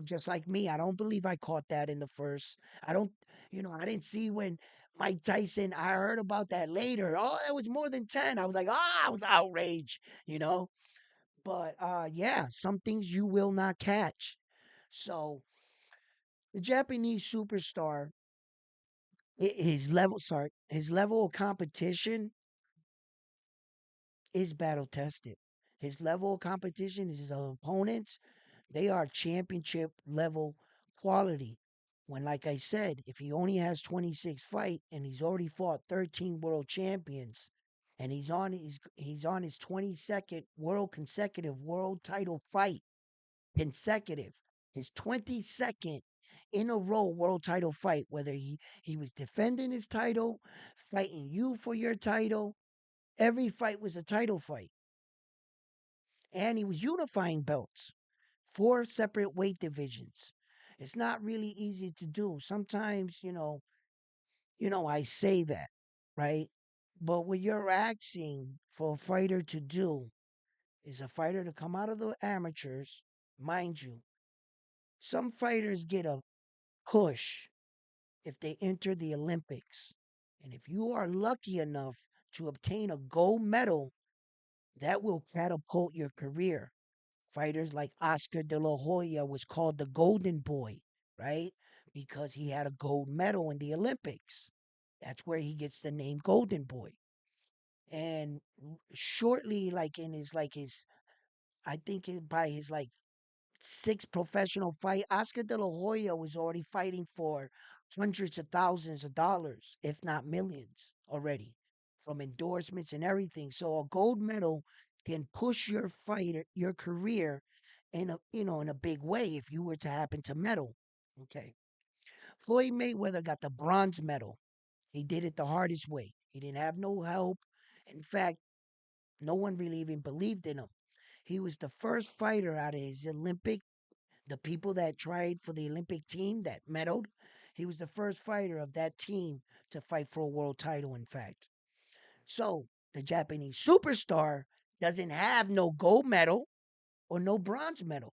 just like me. I don't believe I caught that in the first. I don't, I didn't see when Mike Tyson, I heard about that later. Oh, that was more than 10. I was like, I was outraged, you know? But yeah, some things you will not catch. So the Japanese superstar, his level of competition is battle tested. His level of competition is his opponents. They are championship level quality. When, like I said, if he only has 26 fight and he's already fought 13 world champions, and he's on his 22nd world consecutive world title fight consecutive. His 22nd in a row world title fight, whether he was defending his title, fighting you for your title. Every fight was a title fight. And he was unifying belts, four separate weight divisions. It's not really easy to do. Sometimes, I say that, right? But what you're asking for a fighter to do is a fighter to come out of the amateurs, mind you. Some fighters get a push if they enter the Olympics. And if you are lucky enough to obtain a gold medal, that will catapult your career. Fighters like Oscar de la Hoya was called the Golden Boy, right? Because he had a gold medal in the Olympics. That's where he gets the name Golden Boy. And shortly, like in his, I think by his like six professional fight, Oscar de la Hoya was already fighting for hundreds of thousands of dollars, if not millions already, from endorsements and everything. So a gold medal can push your career in a big way if you were to happen to medal. Okay. Floyd Mayweather got the bronze medal. He did it the hardest way. He didn't have no help. In fact, no one really even believed in him. He was the first fighter out of his Olympic the people that tried for the Olympic team that medaled. He was the first fighter of that team to fight for a world title, in fact. So the Japanese superstar doesn't have no gold medal or no bronze medal.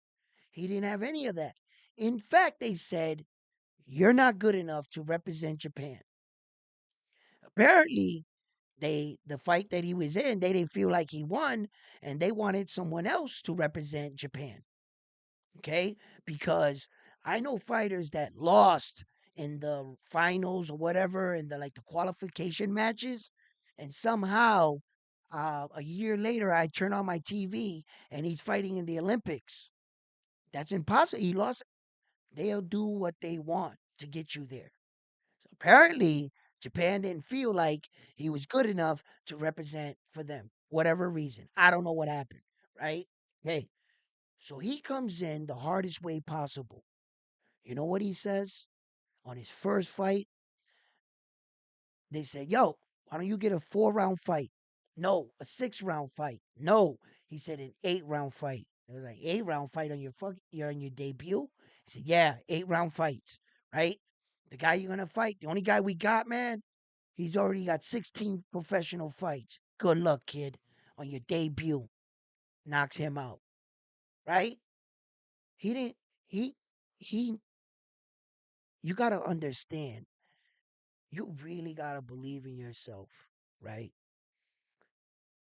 He didn't have any of that. In fact, they said, you're not good enough to represent Japan. Apparently, the fight that he was in, they didn't feel like he won, and they wanted someone else to represent Japan. Okay? Because I know fighters that lost in the finals or whatever in the qualification matches, and somehow a year later I turn on my TV and he's fighting in the Olympics. That's impossible. He lost. They'll do what they want to get you there. So apparently, Japan didn't feel like he was good enough to represent for them, whatever reason. I don't know what happened, right? Hey, so he comes in the hardest way possible. You know what he says? On his first fight, they said, "Yo, why don't you get a 4 round fight?" No, a 6 round fight. No, he said an 8 round fight. It was like 8 round fight on your you're on your debut. He said, "Yeah, 8 round fights, right? The guy you're gonna fight, the only guy we got, man, he's already got 16 professional fights. Good luck, kid, on your debut." Knocks him out, right? He didn't. He he. You gotta understand. You really gotta believe in yourself, right?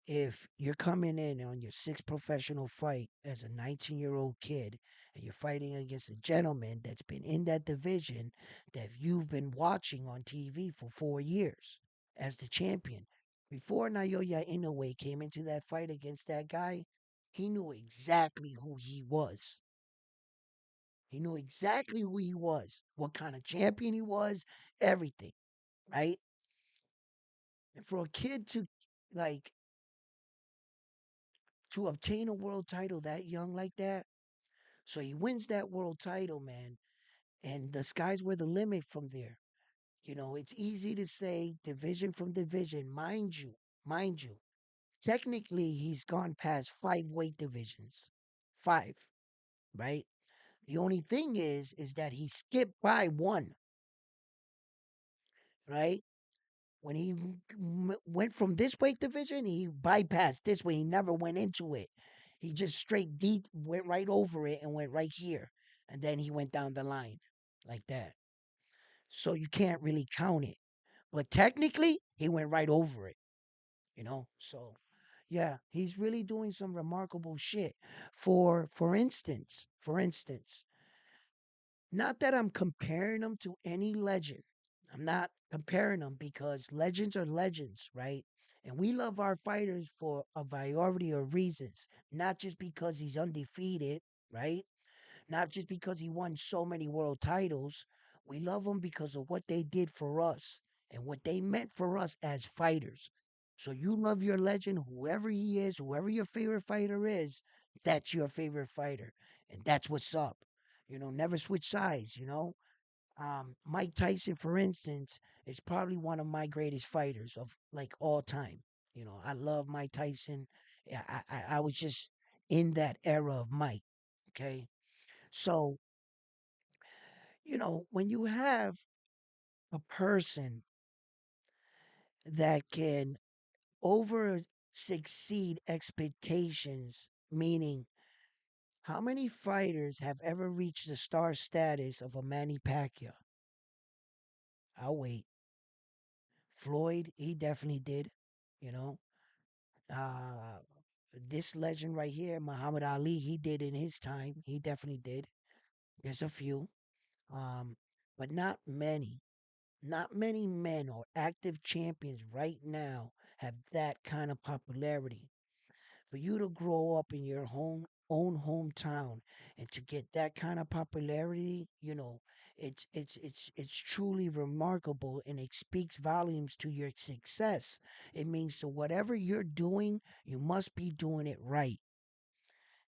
If you're coming in on your sixth professional fight as a 19-year-old kid and you're fighting against a gentleman that's been in that division that you've been watching on TV for 4 years as the champion. Before Naoya Inoue came into that fight against that guy, he knew exactly who he was. He knew exactly who he was, what kind of champion he was, everything, right? And for a kid to like to obtain a world title that young like that, so he wins that world title, man, and the sky's were the limit from there. You know, it's easy to say division from division, mind you. Technically, he's gone past 5 weight divisions, 5, right? The only thing is that he skipped by one, right? When he went from this weight division, he bypassed this way. He never went into it. He just straight deep went right over it and went right here. And then he went down the line like that. So you can't really count it. But technically, he went right over it, you know? So yeah, he's really doing some remarkable shit. For instance, not that I'm comparing them to any legend. I'm not comparing them because legends are legends, right? And we love our fighters for a variety of reasons, not just because he's undefeated, right? Not just because he won so many world titles. We love him because of what they did for us and what they meant for us as fighters. So you love your legend, whoever he is, whoever your favorite fighter is, that's your favorite fighter. And that's what's up. You know, never switch sides, you know? Mike Tyson, for instance, is probably one of my greatest fighters of like all time. You know, I love Mike Tyson. Yeah, I was just in that era of Mike. Okay. So, you know, when you have a person that can over succeed expectations, meaning how many fighters have ever reached the star status of a Manny Pacquiao? I'll wait. Floyd, he definitely did, you know. Uh, this legend right here, Muhammad Ali, he did in his time. He definitely did. There's a few, um, but not many. Not many men or active champions right now have that kind of popularity. For you to grow up in your own hometown and to get that kind of popularity, you know, it's truly remarkable and it speaks volumes to your success. It means that whatever you're doing, you must be doing it right.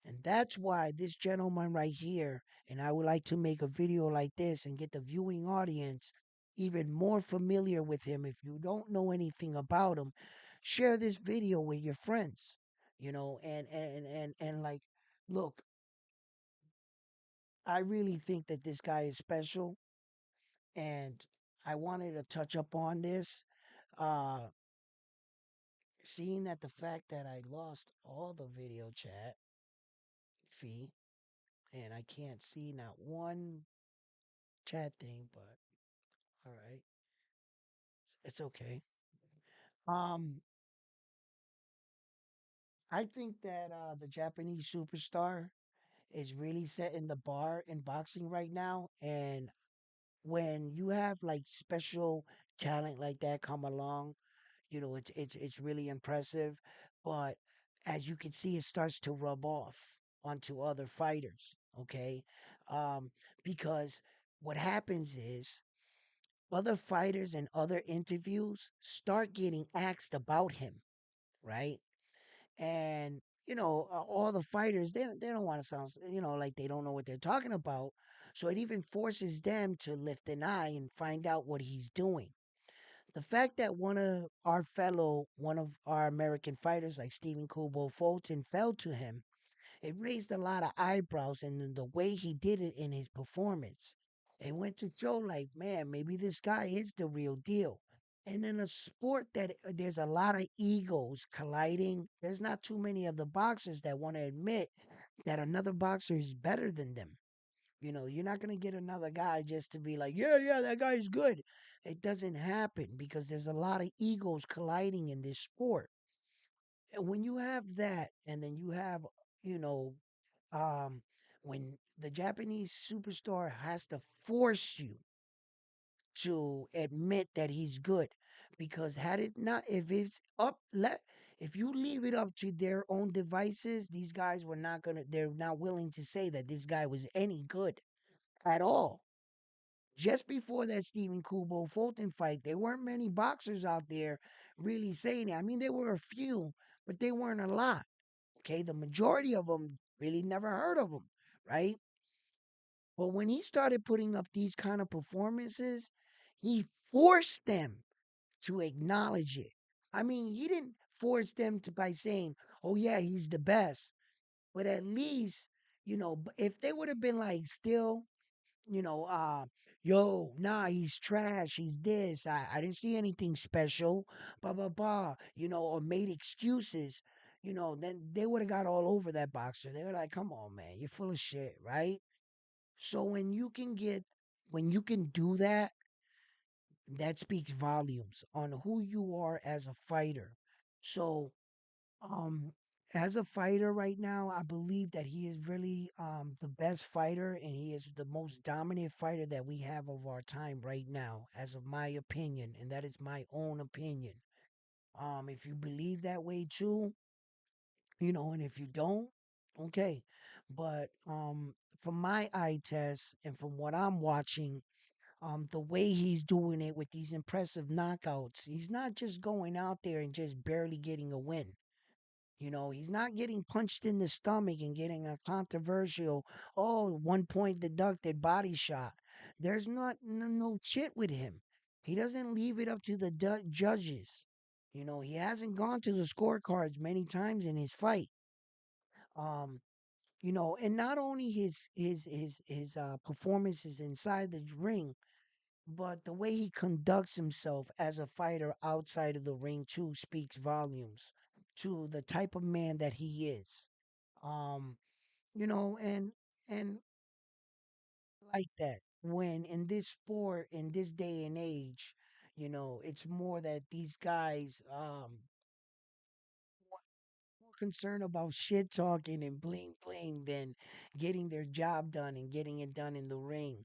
And that's why this gentleman right here, and I would like to make a video like this and get the viewing audience even more familiar with him. If you don't know anything about him, share this video with your friends, you know, and like, look, I really think that this guy is special, and I wanted to touch up on this. Uh, Seeing that the fact that I lost all the video chat fee and I can't see not one chat thing, but all right, it's okay. Um, I think that the Japanese superstar is really setting the bar in boxing right now, and when you have like special talent like that come along, you know it's really impressive. But as you can see, it starts to rub off onto other fighters. Okay, um, because what happens is other fighters and other interviews start getting asked about him, right? And all the fighters, they don't want to sound, like they don't know what they're talking about. So it even forces them to lift an eye and find out what he's doing. The fact that one of our American fighters like Stephen Kubo Fulton fell to him, it raised a lot of eyebrows, and then the way he did it in his performance, it went to show like, man, maybe this guy is the real deal. And in a sport that there's a lot of egos colliding, there's not too many of the boxers that want to admit that another boxer is better than them. You're not going to get another guy just to be like, yeah, yeah, that guy's good. It doesn't happen because there's a lot of egos colliding in this sport. And when you have that, and then you have, you know, um, when the Japanese superstar has to force you to admit that he's good, because had it not, if you leave it up to their own devices, these guys they're not willing to say that this guy was any good at all. Just before that Stephen Kubo Fulton fight, there weren't many boxers out there really saying it. I mean, there were a few, but they weren't a lot. Okay, the majority of them really never heard of him, right? But when he started putting up these kind of performances, he forced them to acknowledge it. I mean, he didn't force them to by saying, "Oh yeah, he's the best," but at least, if they would have been like still, you know, uh, yo, nah, he's trash, he's this, I didn't see anything special, blah, blah, blah, or made excuses, then they would have got all over that boxer. They were like, come on, man, you're full of shit, right? So when you can do that, that speaks volumes on who you are as a fighter. So, um, as a fighter right now, I believe that he is really the best fighter, and he is the most dominant fighter that we have of our time right now, as of my opinion, and that is my own opinion. If you believe that way too, and if you don't, okay. But from my eye test and from what I'm watching, the way he's doing it with these impressive knockouts, he's not just going out there and just barely getting a win. He's not getting punched in the stomach and getting a controversial, 1 point deducted body shot. There's not no shit with him. He doesn't leave it up to the judges. He hasn't gone to the scorecards many times in his fight. Um, and not only his performances inside the ring, but the way he conducts himself as a fighter outside of the ring too speaks volumes to the type of man that he is. Um, and like that. When in this sport, in this day and age, it's more that these guys more concerned about shit talking and bling bling than getting their job done and getting it done in the ring.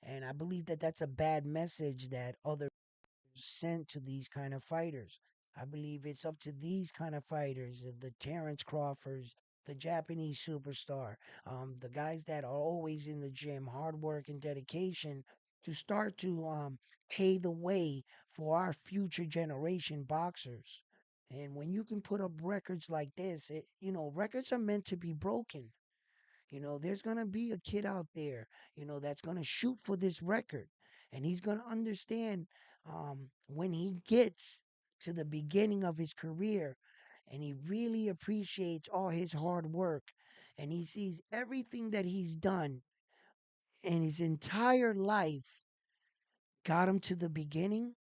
And I believe that that's a bad message that other sent to these kind of fighters. I believe it's up to these kind of fighters, the Terrence Crawfords, the Japanese superstar, the guys that are always in the gym, hard work and dedication, to start to pave the way for our future generation boxers. And when you can put up records like this, records are meant to be broken. There's going to be a kid out there, that's going to shoot for this record. And he's going to understand when he gets to the beginning of his career and he really appreciates all his hard work and he sees everything that he's done in his entire life got him to the beginning,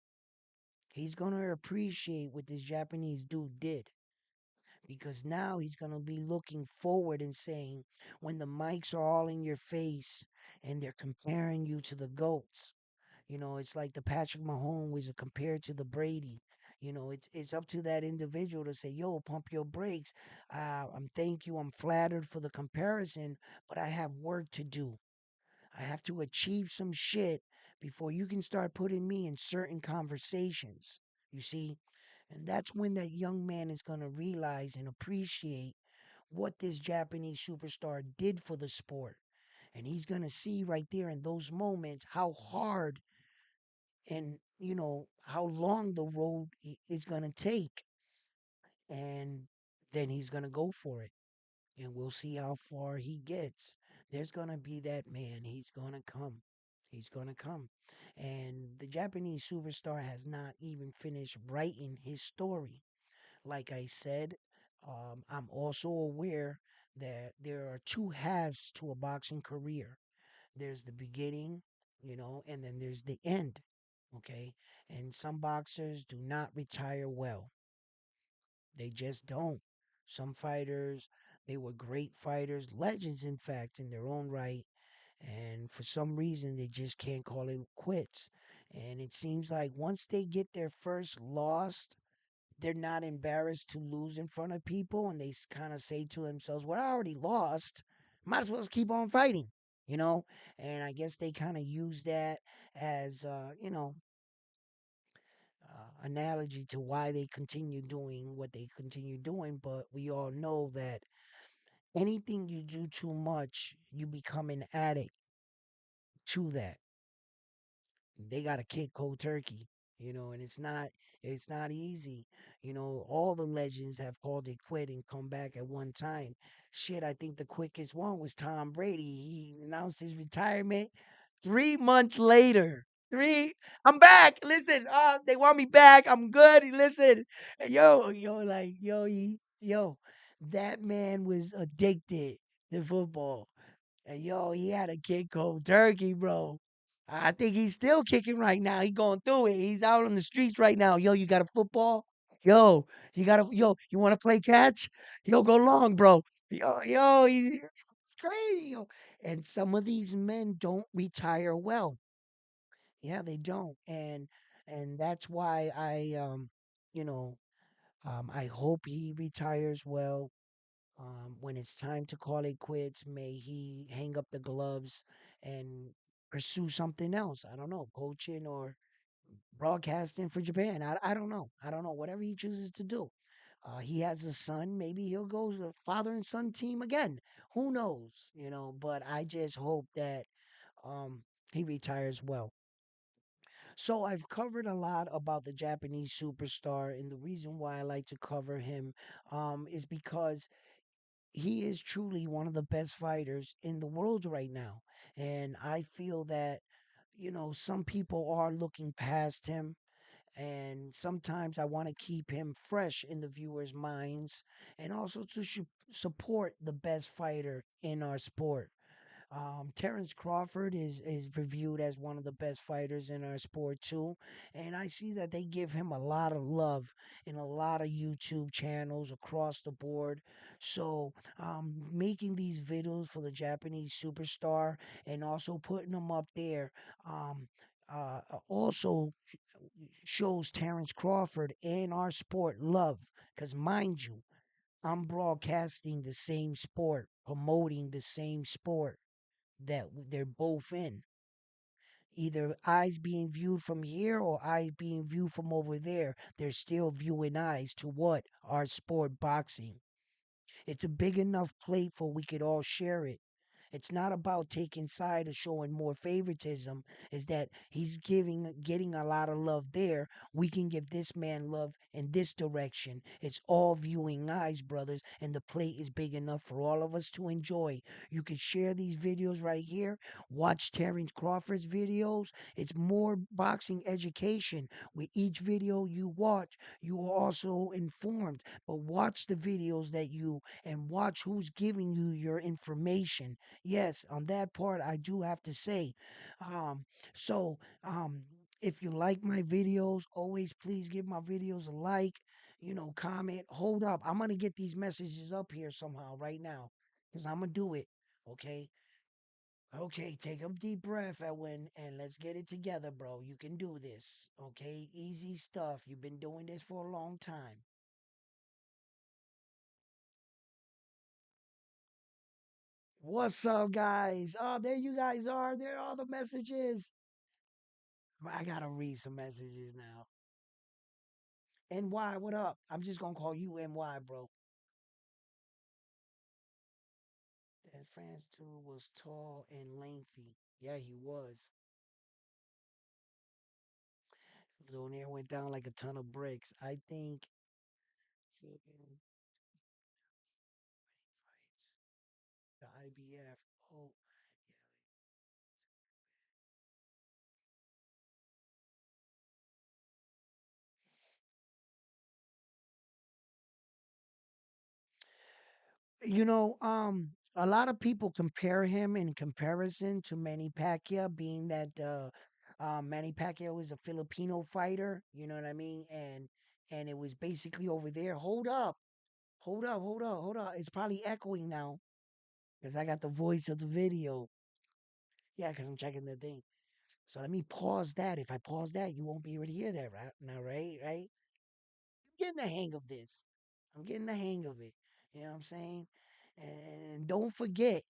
he's going to appreciate what this Japanese dude did. Because now he's going to be looking forward and saying, when the mics are all in your face and they're comparing you to the GOATs, it's like the Patrick Mahomes was compared to the Brady. It's up to that individual to say, yo, pump your brakes. Thank you. I'm flattered for the comparison, but I have work to do. I have to achieve some shit before you can start putting me in certain conversations. You see? And that's when that young man is going to realize and appreciate what this Japanese superstar did for the sport. And he's going to see right there in those moments how hard and, how long the road is going to take. And then he's going to go for it. and we'll see how far he gets. There's going to be that man. He's going to come. He's going to come. And the Japanese superstar has not even finished writing his story. Like I said, I'm also aware that there are two halves to a boxing career. There's the beginning, and then there's the end. Okay. And some boxers do not retire well. They just don't. Some fighters, they were great fighters, legends, in fact, in their own right. And for some reason, they just can't call it quits. And it seems like once they get their first loss, they're not embarrassed to lose in front of people. And they kind of say to themselves, well, I already lost. Might as well keep on fighting, you know? And I guess they kind of use that as, analogy to why they continue doing what they continue doing. But we all know that anything you do too much, you become an addict to that. They got to kick cold turkey, and it's not easy. All the legends have called it quit and come back at one time. Shit, I think the quickest one was Tom Brady. He announced his retirement 3 months later. I'm back. Listen, they want me back. I'm good. Listen, yo, that man was addicted to football. And he had a kick cold turkey, bro. I think he's still kicking right now. He going through it. He's out on the streets right now. Yo, you got a football? Yo, you want to play catch? Yo, go long, bro. It's crazy. Yo. And some of these men don't retire well. Yeah, they don't. And that's why you know, I hope he retires well. When it's time to call it quits, may he hang up the gloves and pursue something else. I don't know, coaching or broadcasting for Japan. I don't know. I don't know. Whatever he chooses to do. He has a son. Maybe he'll go to the father and son team again. Who knows? But I just hope that um, he retires well. So I've covered a lot about the Japanese superstar, and the reason why I like to cover him is because he is truly one of the best fighters in the world right now. And I feel that, some people are looking past him. And sometimes I want to keep him fresh in the viewers' minds and also to support the best fighter in our sport. Terrence Crawford is reviewed as one of the best fighters in our sport too, and I see that they give him a lot of love in a lot of YouTube channels across the board. So, making these videos for the Japanese superstar and also putting them up there, also shows Terrence Crawford and our sport love. Because mind you, I'm broadcasting the same sport, promoting the same sport that they're both in. Either eyes being viewed from here or eyes being viewed from over there. They're still viewing eyes to what? Our sport, boxing. It's a big enough plate for we could all share it. It's not about taking side or showing more favoritism. Is that he's getting a lot of love there. We can give this man love in this direction. It's all viewing eyes, brothers, and the plate is big enough for all of us to enjoy. You can share these videos right here. Watch Terrence Crawford's videos. It's more boxing education. With each video you watch, you are also informed. But watch the videos and watch who's giving you your information. Yes, on that part, I do have to say. Um, so, if you like my videos, always please give my videos a like, comment. Hold up. I'm going to get these messages up here somehow right now because I'm going to do it. Okay. Okay. Take a deep breath, Edwin, and let's get it together, bro. You can do this. Okay. Easy stuff. You've been doing this for a long time. What's up, guys? Oh, there you guys are. There are all the messages. I gotta read some messages now. NY, what up? I'm just gonna call you NY, bro. That France dude was tall and lengthy. Yeah, he was. Donaire went down like a ton of bricks. I think. IBF. Oh, a lot of people compare him in comparison to Manny Pacquiao, being that Manny Pacquiao is a Filipino fighter. You know what I mean? And it was basically over there. Hold up, hold up, hold up, hold up. It's probably echoing now because I got the voice of the video. Yeah, because I'm checking the thing. So let me pause that. If I pause that, you won't be able to hear that right now, right? Right? I'm getting the hang of this. I'm getting the hang of it. You know what I'm saying? And don't forget,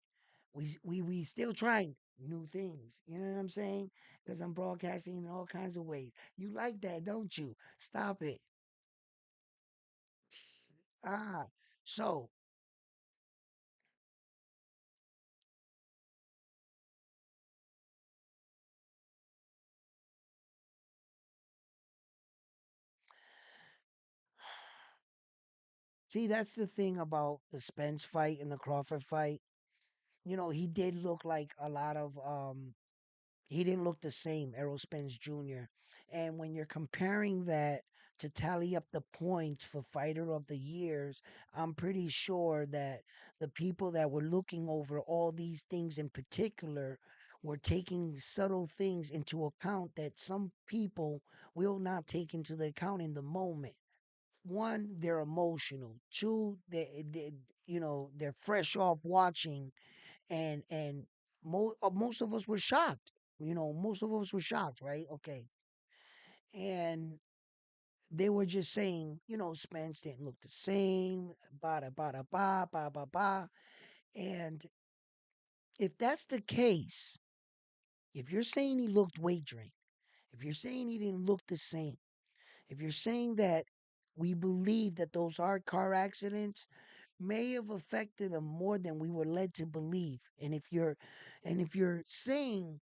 we still trying new things. You know what I'm saying? Because I'm broadcasting in all kinds of ways. You like that, don't you? Stop it. Ah, so see, that's the thing about the Spence fight and the Crawford fight. He did look like a lot of he didn't look the same, Errol Spence Jr. And when you're comparing that to tally up the points for Fighter of the Years, I'm pretty sure that the people that were looking over all these things in particular were taking subtle things into account that some people will not take into the account in the moment. One, they're emotional. Two, they're fresh off watching, and most of us were shocked. Most of us were shocked, right? Okay, and they were just saying, Spence didn't look the same, ba da ba ba ba ba. And if that's the case, if you're saying he looked weight drained, if you're saying he didn't look the same, if you're saying that we believe that those hard car accidents may have affected him more than we were led to believe, and if you're saying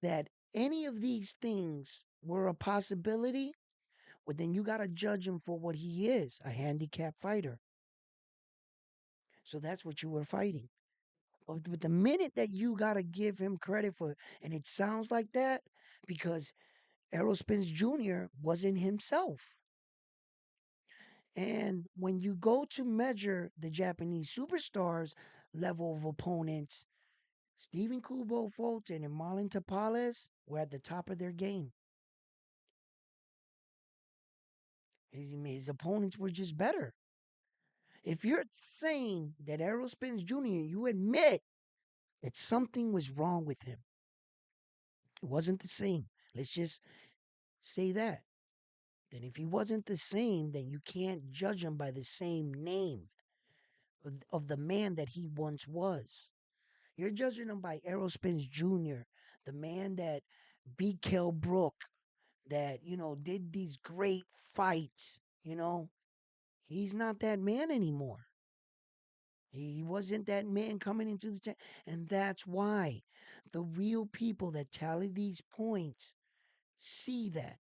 that any of these things were a possibility, well, then you got to judge him for what he is, a handicap fighter. So that's what you were fighting. But the minute that you got to give him credit for, and it sounds like that because Errol Spence Jr. wasn't himself. And when you go to measure the Japanese superstars level of opponents, Stephen Kubo Fulton and Marlon Tapales were at the top of their game. His opponents were just better. If you're saying that Errol Spence Jr., you admit that something was wrong with him. It wasn't the same. Let's just say that. Then if he wasn't the same, then you can't judge him by the same name of the man that he once was. You're judging him by Errol Spence Jr., the man that beat Kell Brook, that, did these great fights. He's not that man anymore. He wasn't that man coming into the tent. And that's why the real people that tally these points see that,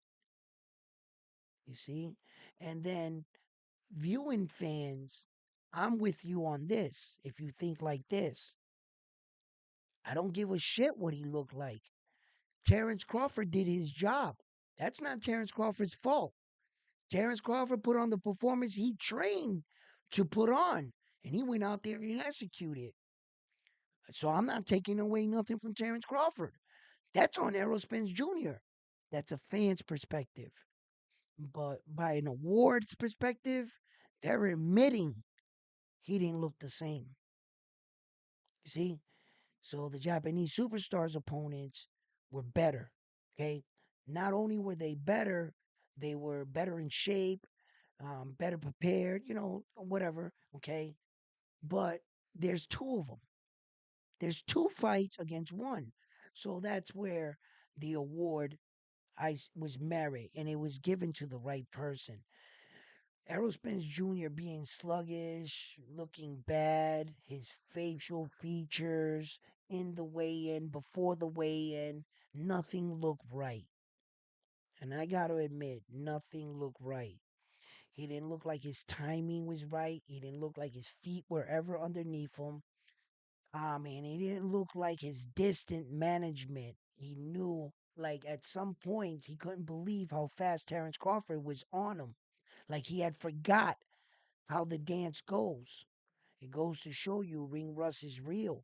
you see? And then viewing fans, I'm with you on this. If you think like this, I don't give a shit what he looked like. Terrence Crawford did his job. That's not Terrence Crawford's fault. Terrence Crawford put on the performance he trained to put on, and he went out there and executed. So I'm not taking away nothing from Terrence Crawford. That's on Errol Spence Jr. That's a fan's perspective. But by an awards perspective, they're admitting he didn't look the same. You see? So the Japanese superstars opponents were better. Okay. Not only were they better, they were better in shape, better prepared, whatever. Okay. But there's two of them. There's two fights against one. So that's where the award was married and it was given to the right person. Errol Spence Jr. being sluggish, looking bad, his facial features in the weigh in, before the weigh in, nothing looked right. And I got to admit, nothing looked right. He didn't look like his timing was right. He didn't look like his feet were ever underneath him. I mean, he didn't look like his distant management. He knew, like, at some points, he couldn't believe how fast Terrence Crawford was on him. Like, he had forgot how the dance goes. It goes to show you ring rust is real.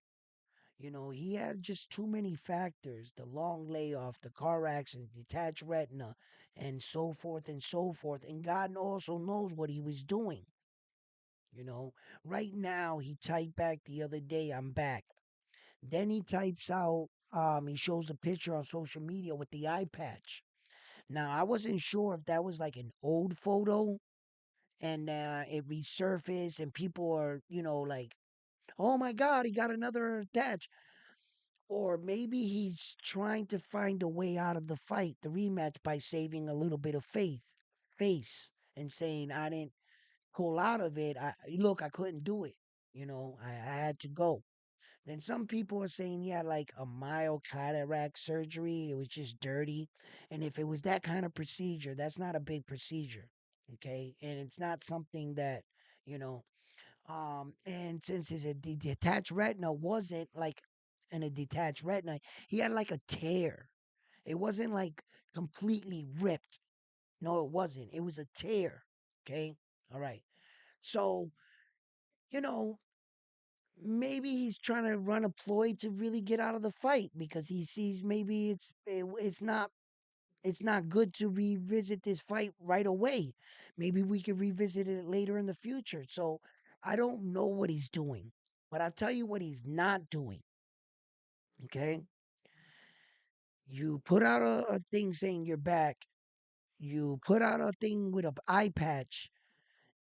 He had just too many factors: the long layoff, the car accident, detached retina, and so forth and so forth. And God also knows what he was doing. You know, right now, he typed back the other day, I'm back. Then he types out, he shows a picture on social media with the eye patch. Now, I wasn't sure if that was like an old photo and it resurfaced and people are, like, oh my God, he got another attach. Or maybe he's trying to find a way out of the fight, the rematch, by saving a little bit of face, and saying, I didn't pull out of it. Look, I couldn't do it. I had to go. Then some people are saying he had like a mild cataract surgery. It was just dirty. And if it was that kind of procedure, that's not a big procedure. Okay. And it's not something that, you know, and since his detached retina wasn't like in a detached retina, he had like a tear. It wasn't like completely ripped. No, it wasn't. It was a tear. Okay. All right. So, you know, maybe he's trying to run a ploy to really get out of the fight because he sees maybe it's not good to revisit this fight right away. Maybe we could revisit it later in the future. So I don't know what he's doing, but I'll tell you what he's not doing. Okay, you put out a thing saying you're back. You put out a thing with an eye patch.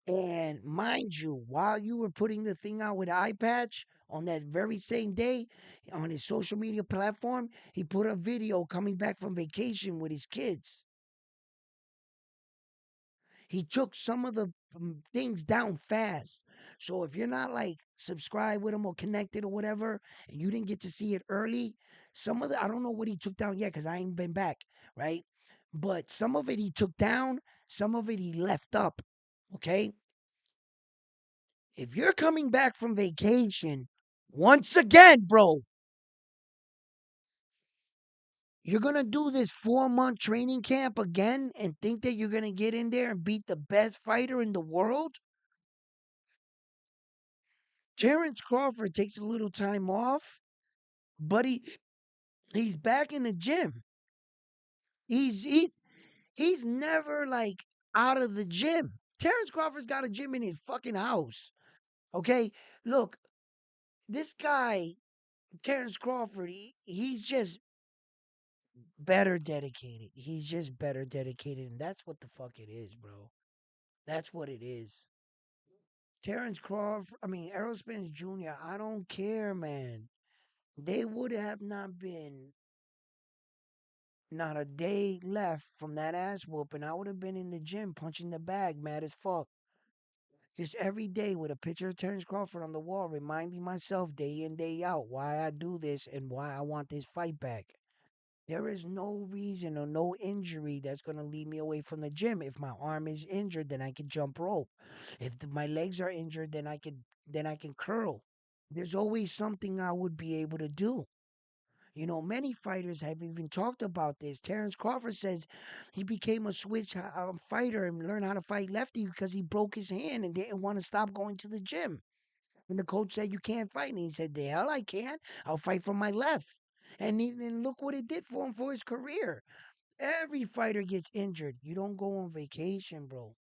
And mind you, while you were putting the thing out with the eye patch on that very same day on his social media platform, he put a video coming back from vacation with his kids. He took some of the things down fast. So if you're not like subscribed with him or connected or whatever, and you didn't get to see it early, some of the I don't know what he took down yet because I ain't been back, right? But some of it he took down, some of it he left up. Okay. If you're coming back from vacation, once again, bro, you're going to do this 4-month training camp again and think that you're going to get in there and beat the best fighter in the world? Terrence Crawford takes a little time off, but he's back in the gym. He's he's he's never like out of the gym. Terrence Crawford's got a gym in his fucking house. Okay? Look, this guy, Terrence Crawford, he's just better dedicated. He's just better dedicated, and that's what the fuck it is, bro. That's what it is. Terrence Crawford, I mean Errol Spence Jr. I don't care, man. They would have not been not a day left from that ass whooping. I would have been in the gym punching the bag, mad as fuck. Just every day with a picture of Terrence Crawford on the wall, reminding myself day in, day out why I do this and why I want this fight back. There is no reason or no injury that's going to lead me away from the gym. If my arm is injured, then I can jump rope. If my legs are injured, then I can curl. There's always something I would be able to do. Many fighters have even talked about this. Terrence Crawford says he became a switch fighter and learned how to fight lefty because he broke his hand and didn't want to stop going to the gym. And the coach said, "You can't fight." And he said, "The hell I can. I'll fight from my left." And look what it did for him for his career. Every fighter gets injured. You don't go on vacation, bro.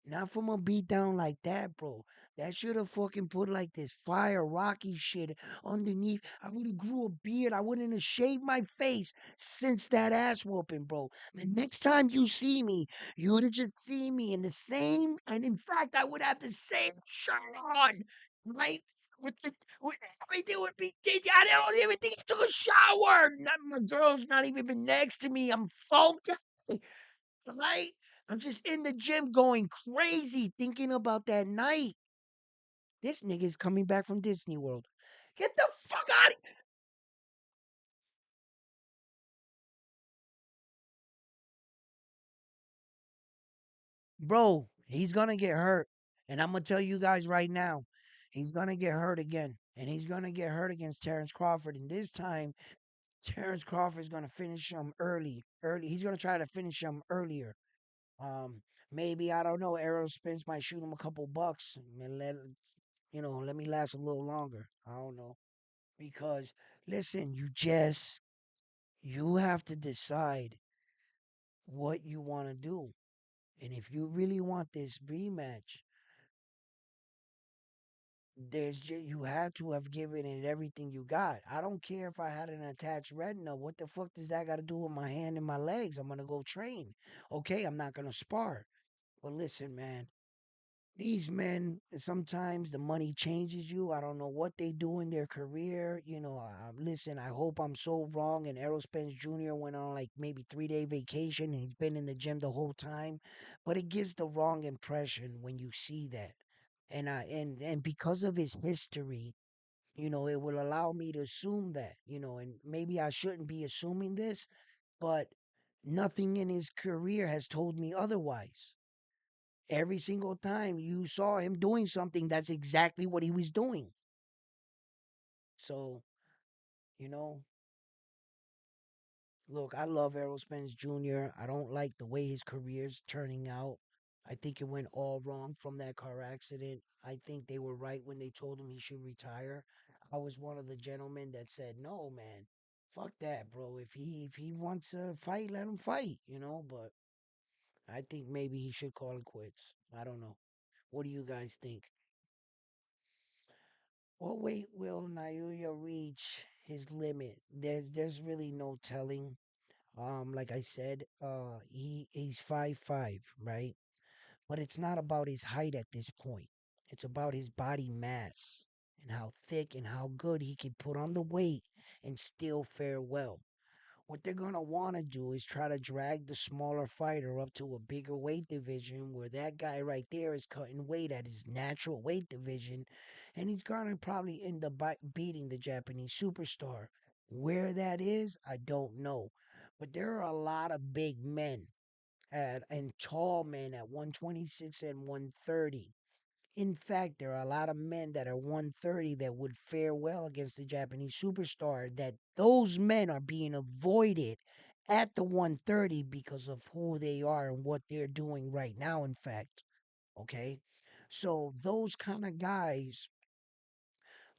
Not from a beat down like that, bro. That should have fucking put like this fire rocky shit underneath. I would have grew a beard. I wouldn't have shaved my face since that ass whooping, bro. The next time you see me, you would have just seen me in the same, and in fact, I would have the same shirt on, right? With the, with, everything would be. I don't even think I took a shower. My girl's not even been next to me. I'm focused. Right? I'm just in the gym going crazy thinking about that night. This nigga's coming back from Disney World. Get the fuck out of here. Bro, he's gonna get hurt. And I'm gonna tell you guys right now, he's gonna get hurt again. And he's going to get hurt against Terrence Crawford. And this time, Terrence Crawford is going to finish him early. Early. He's going to try to finish him earlier. Um, Maybe, I don't know. Errol Spence might shoot him a couple bucks and let me last a little longer. I don't know. Because listen, you have to decide what you want to do. And if you really want this rematch, you had to have given it everything you got. I don't care if I had an attached retina. What the fuck does that got to do with my hand and my legs? I'm gonna go train. Okay, I'm not gonna spar. But listen, man, these men, sometimes the money changes you. I don't know what they do in their career. Listen, I hope I'm so wrong. And Errol Spence Jr. went on like maybe 3-day vacation and he's been in the gym the whole time. But it gives the wrong impression when you see that. And because of his history, it will allow me to assume that, and maybe I shouldn't be assuming this, but nothing in his career has told me otherwise. Every single time you saw him doing something, that's exactly what he was doing. So, you know, look, I love Errol Spence Jr. I don't like the way his career's turning out. I think it went all wrong from that car accident. I think they were right when they told him he should retire. I was one of the gentlemen that said, "No, man, fuck that, bro. If he wants to fight, let him fight." But I think maybe he should call it quits. I don't know. What do you guys think? What weight will Naoya reach his limit? There's really no telling. Like I said, he's 5'5", right? But it's not about his height at this point. It's about his body mass and how thick and how good he can put on the weight and still fare well. What they're going to want to do is try to drag the smaller fighter up to a bigger weight division where that guy right there is cutting weight at his natural weight division. And he's going to probably end up beating the Japanese superstar. Where that is, I don't know. But there are a lot of big men and tall men at 126 and 130. In fact, there are a lot of men that are 130 that would fare well against the Japanese superstar, that those men are being avoided at the 130 because of who they are and what they're doing right now, in fact. Okay? So those kind of guys,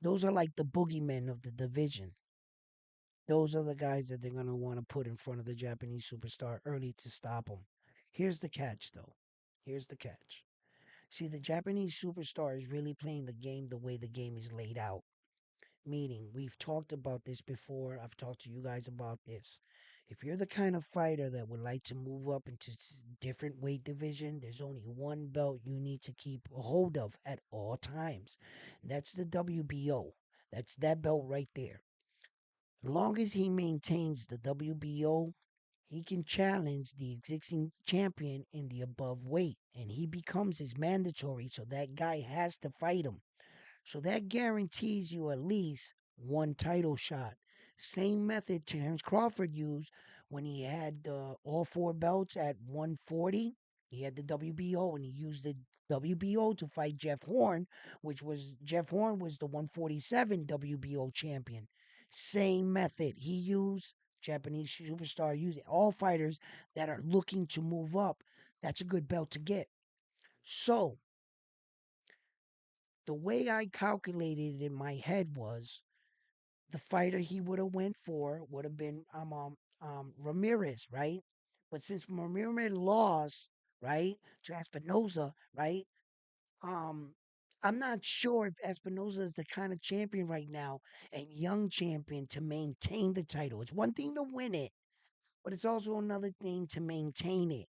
those are like the boogeymen of the division. Those are the guys that they're going to want to put in front of the Japanese superstar early to stop them. Here's the catch, though. Here's the catch. See, the Japanese superstar is really playing the game the way the game is laid out. Meaning, we've talked about this before. I've talked to you guys about this. If you're the kind of fighter that would like to move up into different weight division, there's only one belt you need to keep a hold of at all times. That's the WBO. That's that belt right there. As long as he maintains the WBO, he can challenge the existing champion in the above weight, and he becomes his mandatory, so that guy has to fight him. So that guarantees you at least one title shot. Same method Terrence Crawford used when he had all four belts at 140. He had the WBO and he used the WBO to fight Jeff Horn, Jeff Horn was the 147 WBO champion. Same method he used. Japanese superstar used it. All fighters that are looking to move up, that's a good belt to get. So the way I calculated it in my head was the fighter he would have went for would have been Ramirez, right? But since Ramirez lost, right, to Espinoza, right? Um, I'm not sure if Espinoza is the kind of champion right now and young champion to maintain the title. It's one thing to win it, but it's also another thing to maintain it.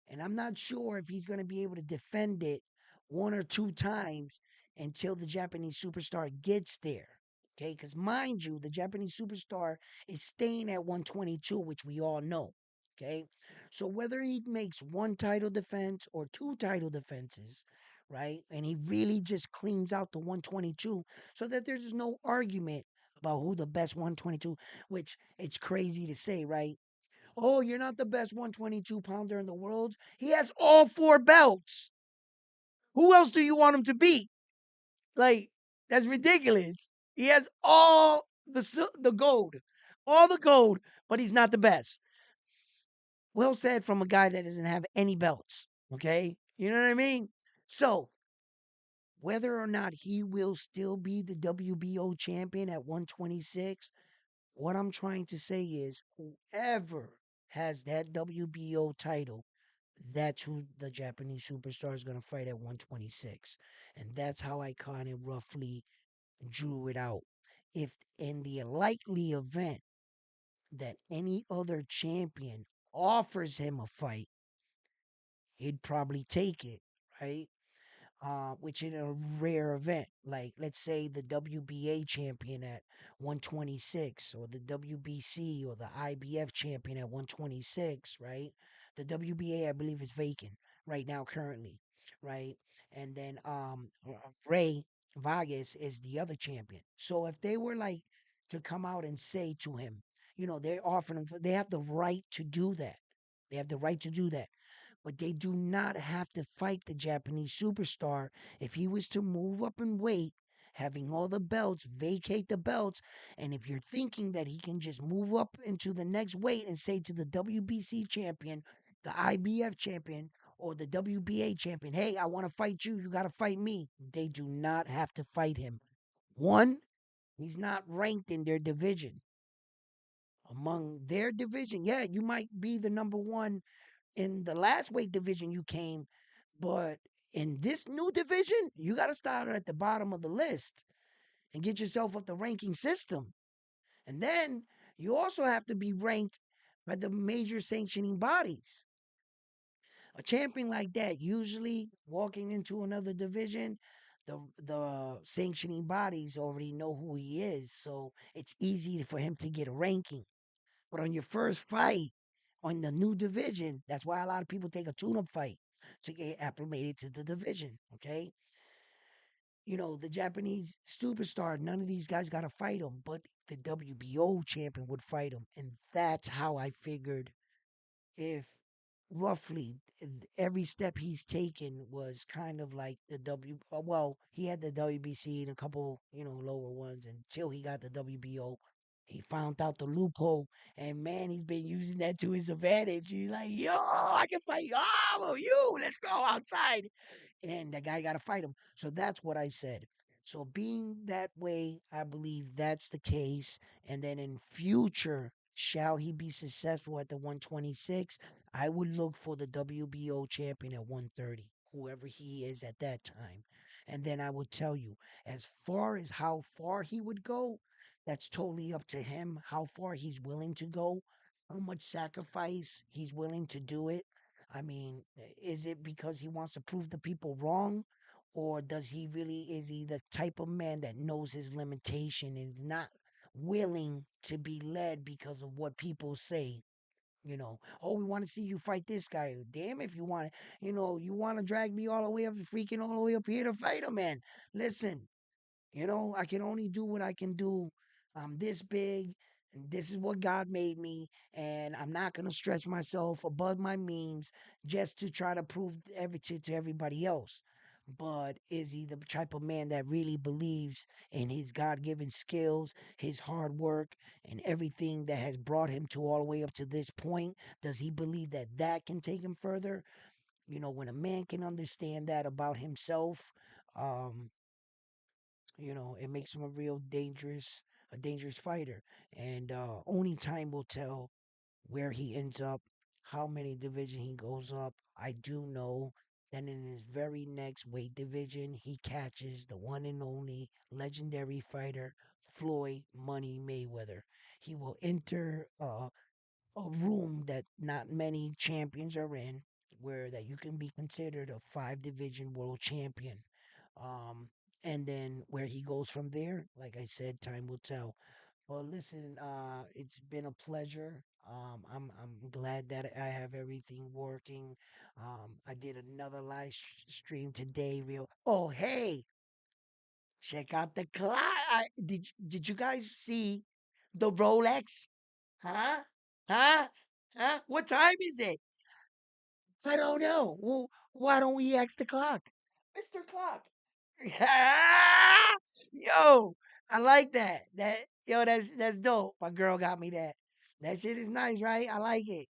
And I'm not sure if he's going to be able to defend it one or two times until the Japanese superstar gets there. Okay, because mind you, the Japanese superstar is staying at 122, which we all know. Okay, so whether he makes one title defense or two title defenses, right, and he really just cleans out the 122 so that there's no argument about who the best 122, which it's crazy to say, right? Oh, you're not the best 122 pounder in the world. He has all four belts. Who else do you want him to beat? Like, that's ridiculous. He has all the gold, all the gold, but he's not the best. Well said from a guy that doesn't have any belts. Okay, you know what I mean? So whether or not he will still be the WBO champion at 126, what I'm trying to say is whoever has that WBO title, that's who the Japanese superstar is going to fight at 126. And that's how I kind of roughly drew it out. If in the likely event that any other champion offers him a fight, he'd probably take it, right? Which in a rare event, like let's say the WBA champion at 126, or the WBC or the IBF champion at 126, right? The WBA, I believe, is vacant right now, currently, right? And then Ray Vargas is the other champion. So if they were like to come out and say to him, they're offering him, they have the right to do that. They have the right to do that, but they do not have to fight the Japanese superstar. If he was to move up in weight, having all the belts, vacate the belts, and if you're thinking that he can just move up into the next weight and say to the WBC champion, the IBF champion, or the WBA champion, hey, I want to fight you, you got to fight me. They do not have to fight him. One, he's not ranked in their division. Among their division, yeah, you might be the number one in the last weight division you came, but in this new division, you got to start at the bottom of the list and get yourself up the ranking system. And then you also have to be ranked by the major sanctioning bodies. A champion like that, usually walking into another division, the sanctioning bodies already know who he is, so it's easy for him to get a ranking. But on your first fight on the new division, that's why a lot of people take a tune-up fight to get acclimated to the division. Okay, the Japanese superstar, none of these guys got to fight him, but the WBO champion would fight him, and that's how I figured if roughly every step he's taken was kind of like the well, he had the WBC and a couple, lower ones until he got the WBO. He found out the loophole, and man, he's been using that to his advantage. He's like, yo, I can fight you. Let's go outside, and the guy got to fight him. So that's what I said. So being that way, I believe that's the case. And then in future, shall he be successful at the 126? I would look for the WBO champion at 130, whoever he is at that time. And then I would tell you, as far as how far he would go, that's totally up to him, how far he's willing to go, how much sacrifice he's willing to do it. I mean, is it because he wants to prove the people wrong? Or is he the type of man that knows his limitation and is not willing to be led because of what people say? Oh, we want to see you fight this guy. Damn, if you want to, you want to drag me all the way up, freaking all the way up here to fight him, man. Listen, I can only do what I can do. I'm this big, and this is what God made me, and I'm not gonna stretch myself above my means just to try to prove everything to everybody else. But is he the type of man that really believes in his God-given skills, his hard work, and everything that has brought him to all the way up to this point? Does he believe that that can take him further? When a man can understand that about himself, um, it makes him a dangerous fighter. And only time will tell where he ends up, how many division he goes up. I do know that in his very next weight division, he catches the one and only legendary fighter, Floyd Money Mayweather. He will enter a room that not many champions are in, where that you can be considered a five division world champion. Um, and then where he goes from there, like I said, time will tell. Well, listen, it's been a pleasure. I'm glad that I have everything working. I did another stream today. Real. Oh, hey, check out the clock. Did you guys see the Rolex? Huh? Huh? Huh? What time is it? I don't know. Well, why don't we ask the clock? Mr. Clock. Yo, I like that. That's dope. My girl got me that. That shit is nice, right? I like it.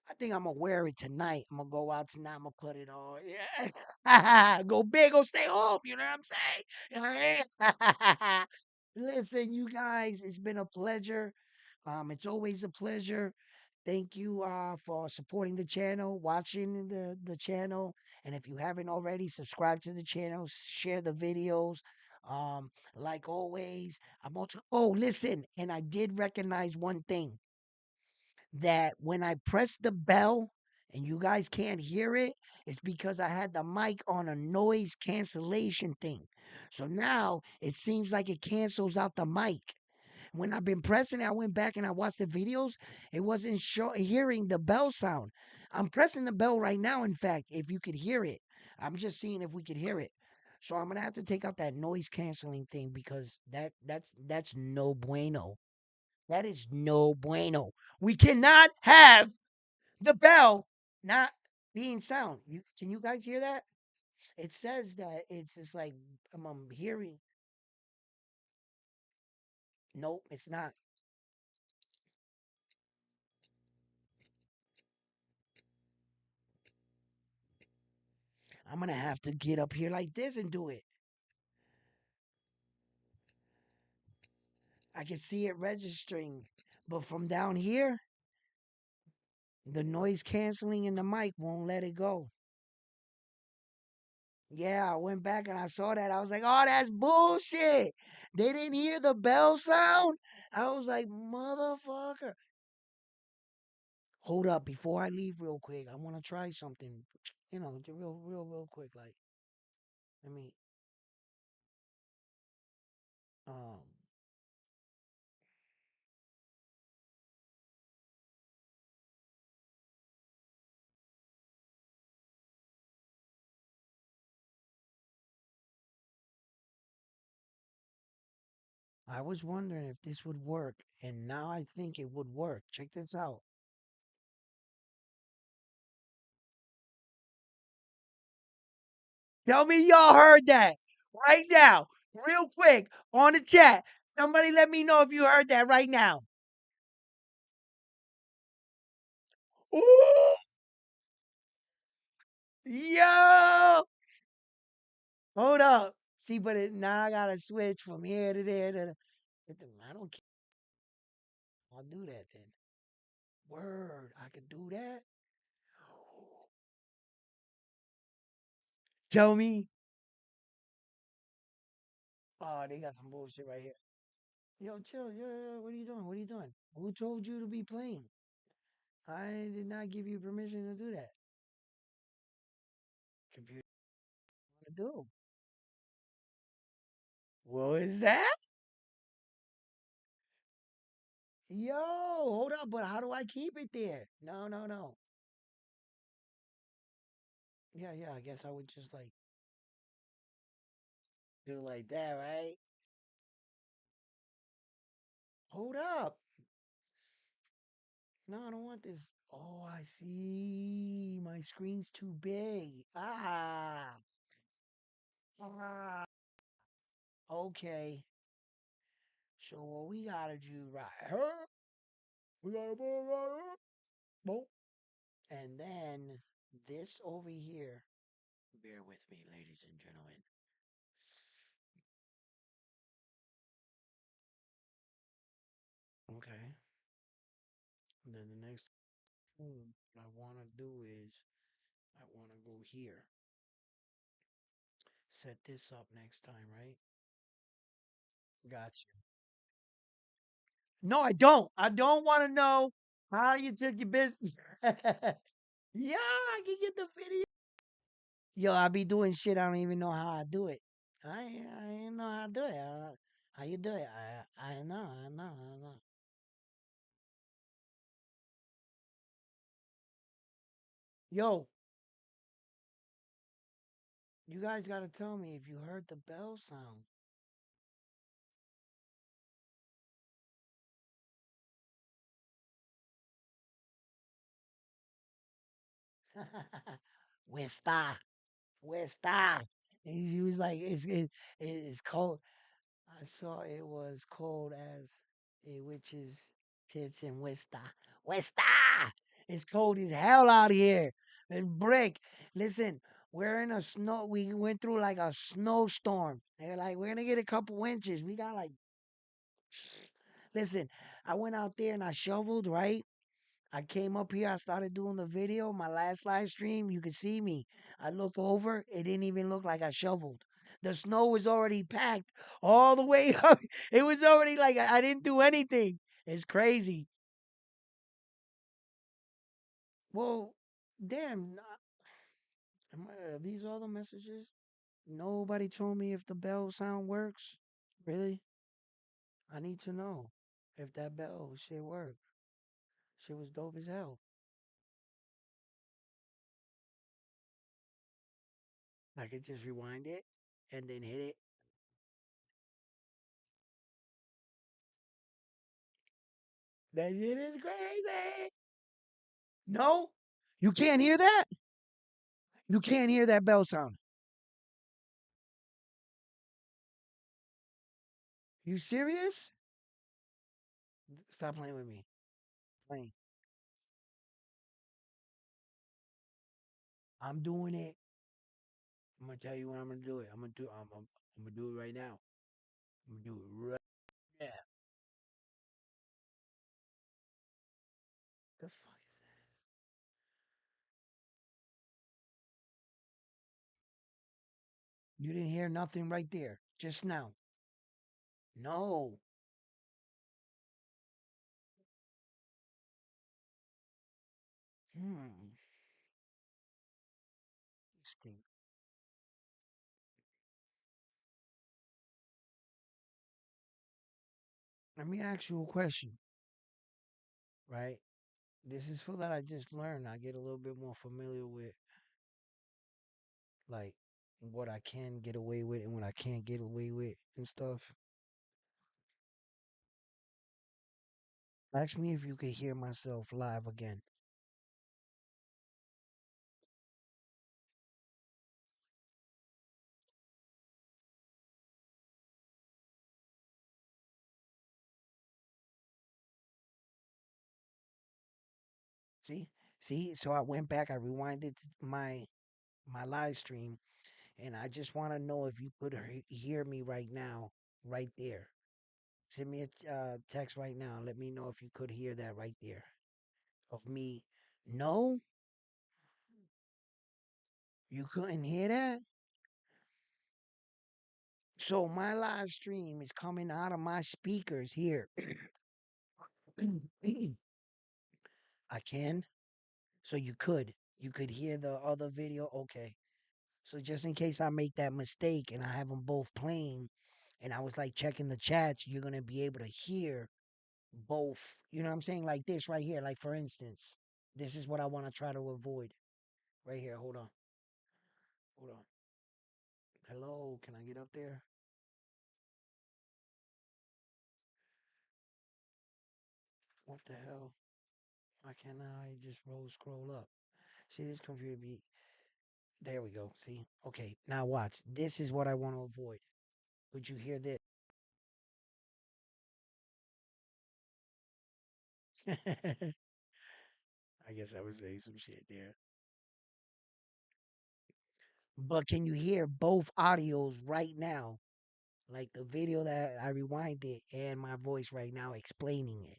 I think I'm gonna wear it tonight. I'm gonna go out tonight. I'm gonna put it on. Yeah. Go big or stay home. You know what I'm saying? You know what I mean? Listen, you guys, it's been a pleasure. It's always a pleasure. Thank you for supporting the channel, watching the channel. And if you haven't already, subscribe to the channel, share the videos. Like always, I'm also listen, and I did recognize one thing that when I press the bell and you guys can't hear it, it's because I had the mic on a noise cancellation thing. So now it seems like it cancels out the mic. When I've been pressing it, I went back and I watched the videos. It wasn't hearing the bell sound. I'm pressing the bell right now, in fact, if you could hear it. I'm just seeing if we could hear it. So I'm gonna have to take out that noise canceling thing because that's no bueno. That is no bueno. We cannot have the bell not being sound. Can you guys hear that? It says that it's just like I'm hearing. Nope, it's not. I'm gonna have to get up here like this and do it. I can see it registering, but from down here, the noise canceling in the mic won't let it go. Yeah, I went back and I saw that. I was like, oh, that's bullshit. They didn't hear the bell sound. I was like, motherfucker. Hold up, before I leave real quick, I want to try something. Real quick. Like, let me, um, I was wondering if this would work, and now I think it would work. Check this out. Tell me y'all heard that right now, real quick on the chat. Somebody let me know if you heard that right now. Ooh, yo, hold up. See, but now I gotta switch from here to there. I don't care. I'll do that then. Word, I could do that. Tell me. Oh, they got some bullshit right here. Yo, chill. Yo, what are you doing? What are you doing? Who told you to be playing? I did not give you permission to do that. Computer to do. What is that? Yo, hold up, but how do I keep it there? No, no, no. Yeah, I guess I would just like do like that, right? Hold up. No, I don't want this. Oh, I see. My screen's too big. Ah. Okay. So what we gotta do right here, we gotta put it right here. Boom. And then this over here. Bear with me, ladies and gentlemen. Okay. And then the next thing I want to do is I want to go here. Set this up next time, right? Gotcha. No, I don't. I don't want to know how you took your business. Yeah, I can get the video. Yo, I be doing shit. I don't even know how I do it. I ain't know how to do it. How you do it? I know. Yo, you guys gotta tell me if you heard the bell sound. Where está? Where está? And he was like, it's cold. I saw it was cold as a witch's tits in Westa. Westa! It's cold as hell out here. It's brick. Listen, we're in a snow. We went through like a snowstorm. They're like, we're gonna get a couple inches. We got like, listen, I went out there and I shoveled, right? I came up here, I started doing the video. My last live stream, you could see me. I look over, it didn't even look like I shoveled. The snow was already packed all the way up. It was already like I didn't do anything. It's crazy. Well, damn. Are these all the messages? Nobody told me if the bell sound works. Really? I need to know if that bell shit work. Shit was dope as hell. I could just rewind it and then hit it. That shit is crazy. No, you can't hear that. You can't hear that bell sound. You serious? Stop playing with me. Playing. I'm doing it. I'm gonna tell you when I'm gonna do it. I'm gonna do it right now. I'm gonna do it right now. The fuck is that? You didn't hear nothing right there just now. No. Hmm. Interesting. Let me ask you a question. Right. This is for that I just learned. I get a little bit more familiar with like what I can get away with and what I can't get away with and stuff. Ask me if you could hear myself live again. See, see. So I went back. I rewinded my live stream, and I just want to know if you could hear me right now, right there. Send me a text right now. Let me know if you could hear that right there of me. No, you couldn't hear that. So my live stream is coming out of my speakers here. I can. So you could hear the other video. Okay. So just in case I make that mistake and I have them both playing, and I was like checking the chats, you're gonna be able to hear both. You know what I'm saying? Like this right here. Like for instance, this is what I want to try to avoid. Right here. Hold on. Hold on. Hello. Can I get up there? What the hell? Why can't I just scroll up? See this computer be. There we go. See? Okay. Now watch. This is what I want to avoid. Would you hear this? I guess I was saying some shit there. But can you hear both audios right now? Like the video that I rewinded and my voice right now explaining it.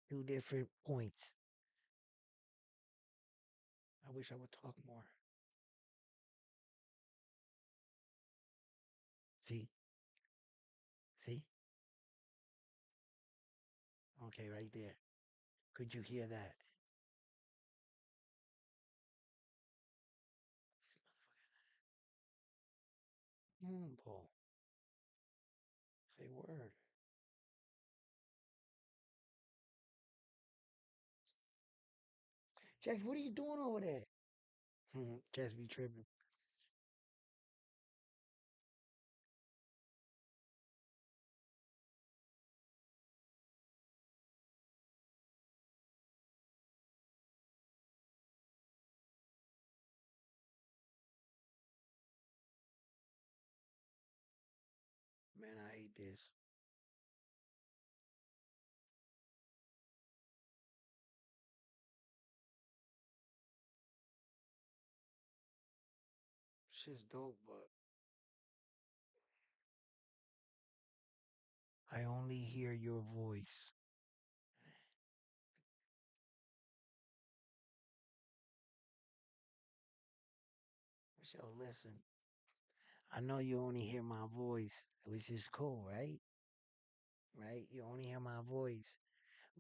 Two different points. I wish I would talk more. See? See? Okay, right there. Could you hear that? Paul. Say word. Jax, what are you doing over there? Jax be tripping. man, I hate this. Shit's dope, but I only hear your voice. So listen, I know you only hear my voice, which is cool, right? Right? You only hear my voice.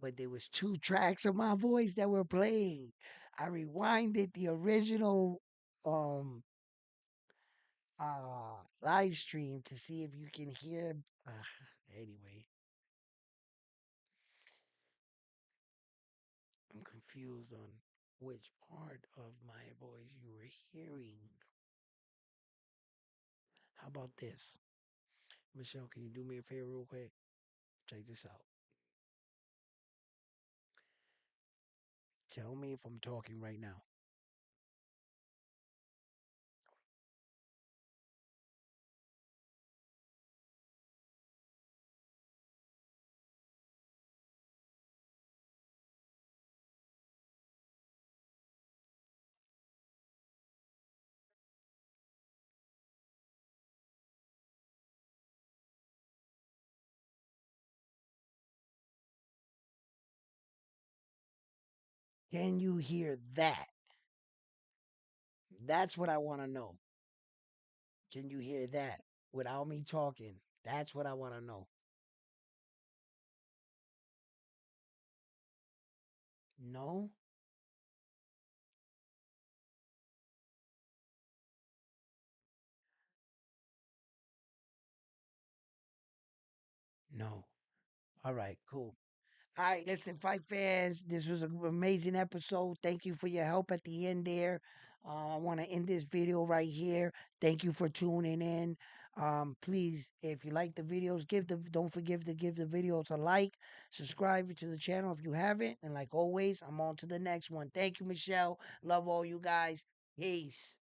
But there was two tracks of my voice that were playing. I rewinded the original um live stream to see if you can hear. Anyway, I'm confused on which part of my voice you were hearing. How about this? Michelle, can you do me a favor real quick? Check this out. Tell me if I'm talking right now. Can you hear that? That's what I want to know. Can you hear that without me talking? That's what I want to know. No? No. All right, cool. All right, listen, fight fans. This was an amazing episode. Thank you for your help at the end there. I want to end this video right here. Thank you for tuning in. Please, if you like the videos, don't forget to give the videos a like. Subscribe to the channel if you haven't. And like always, I'm on to the next one. Thank you, Michelle. Love all you guys. Peace.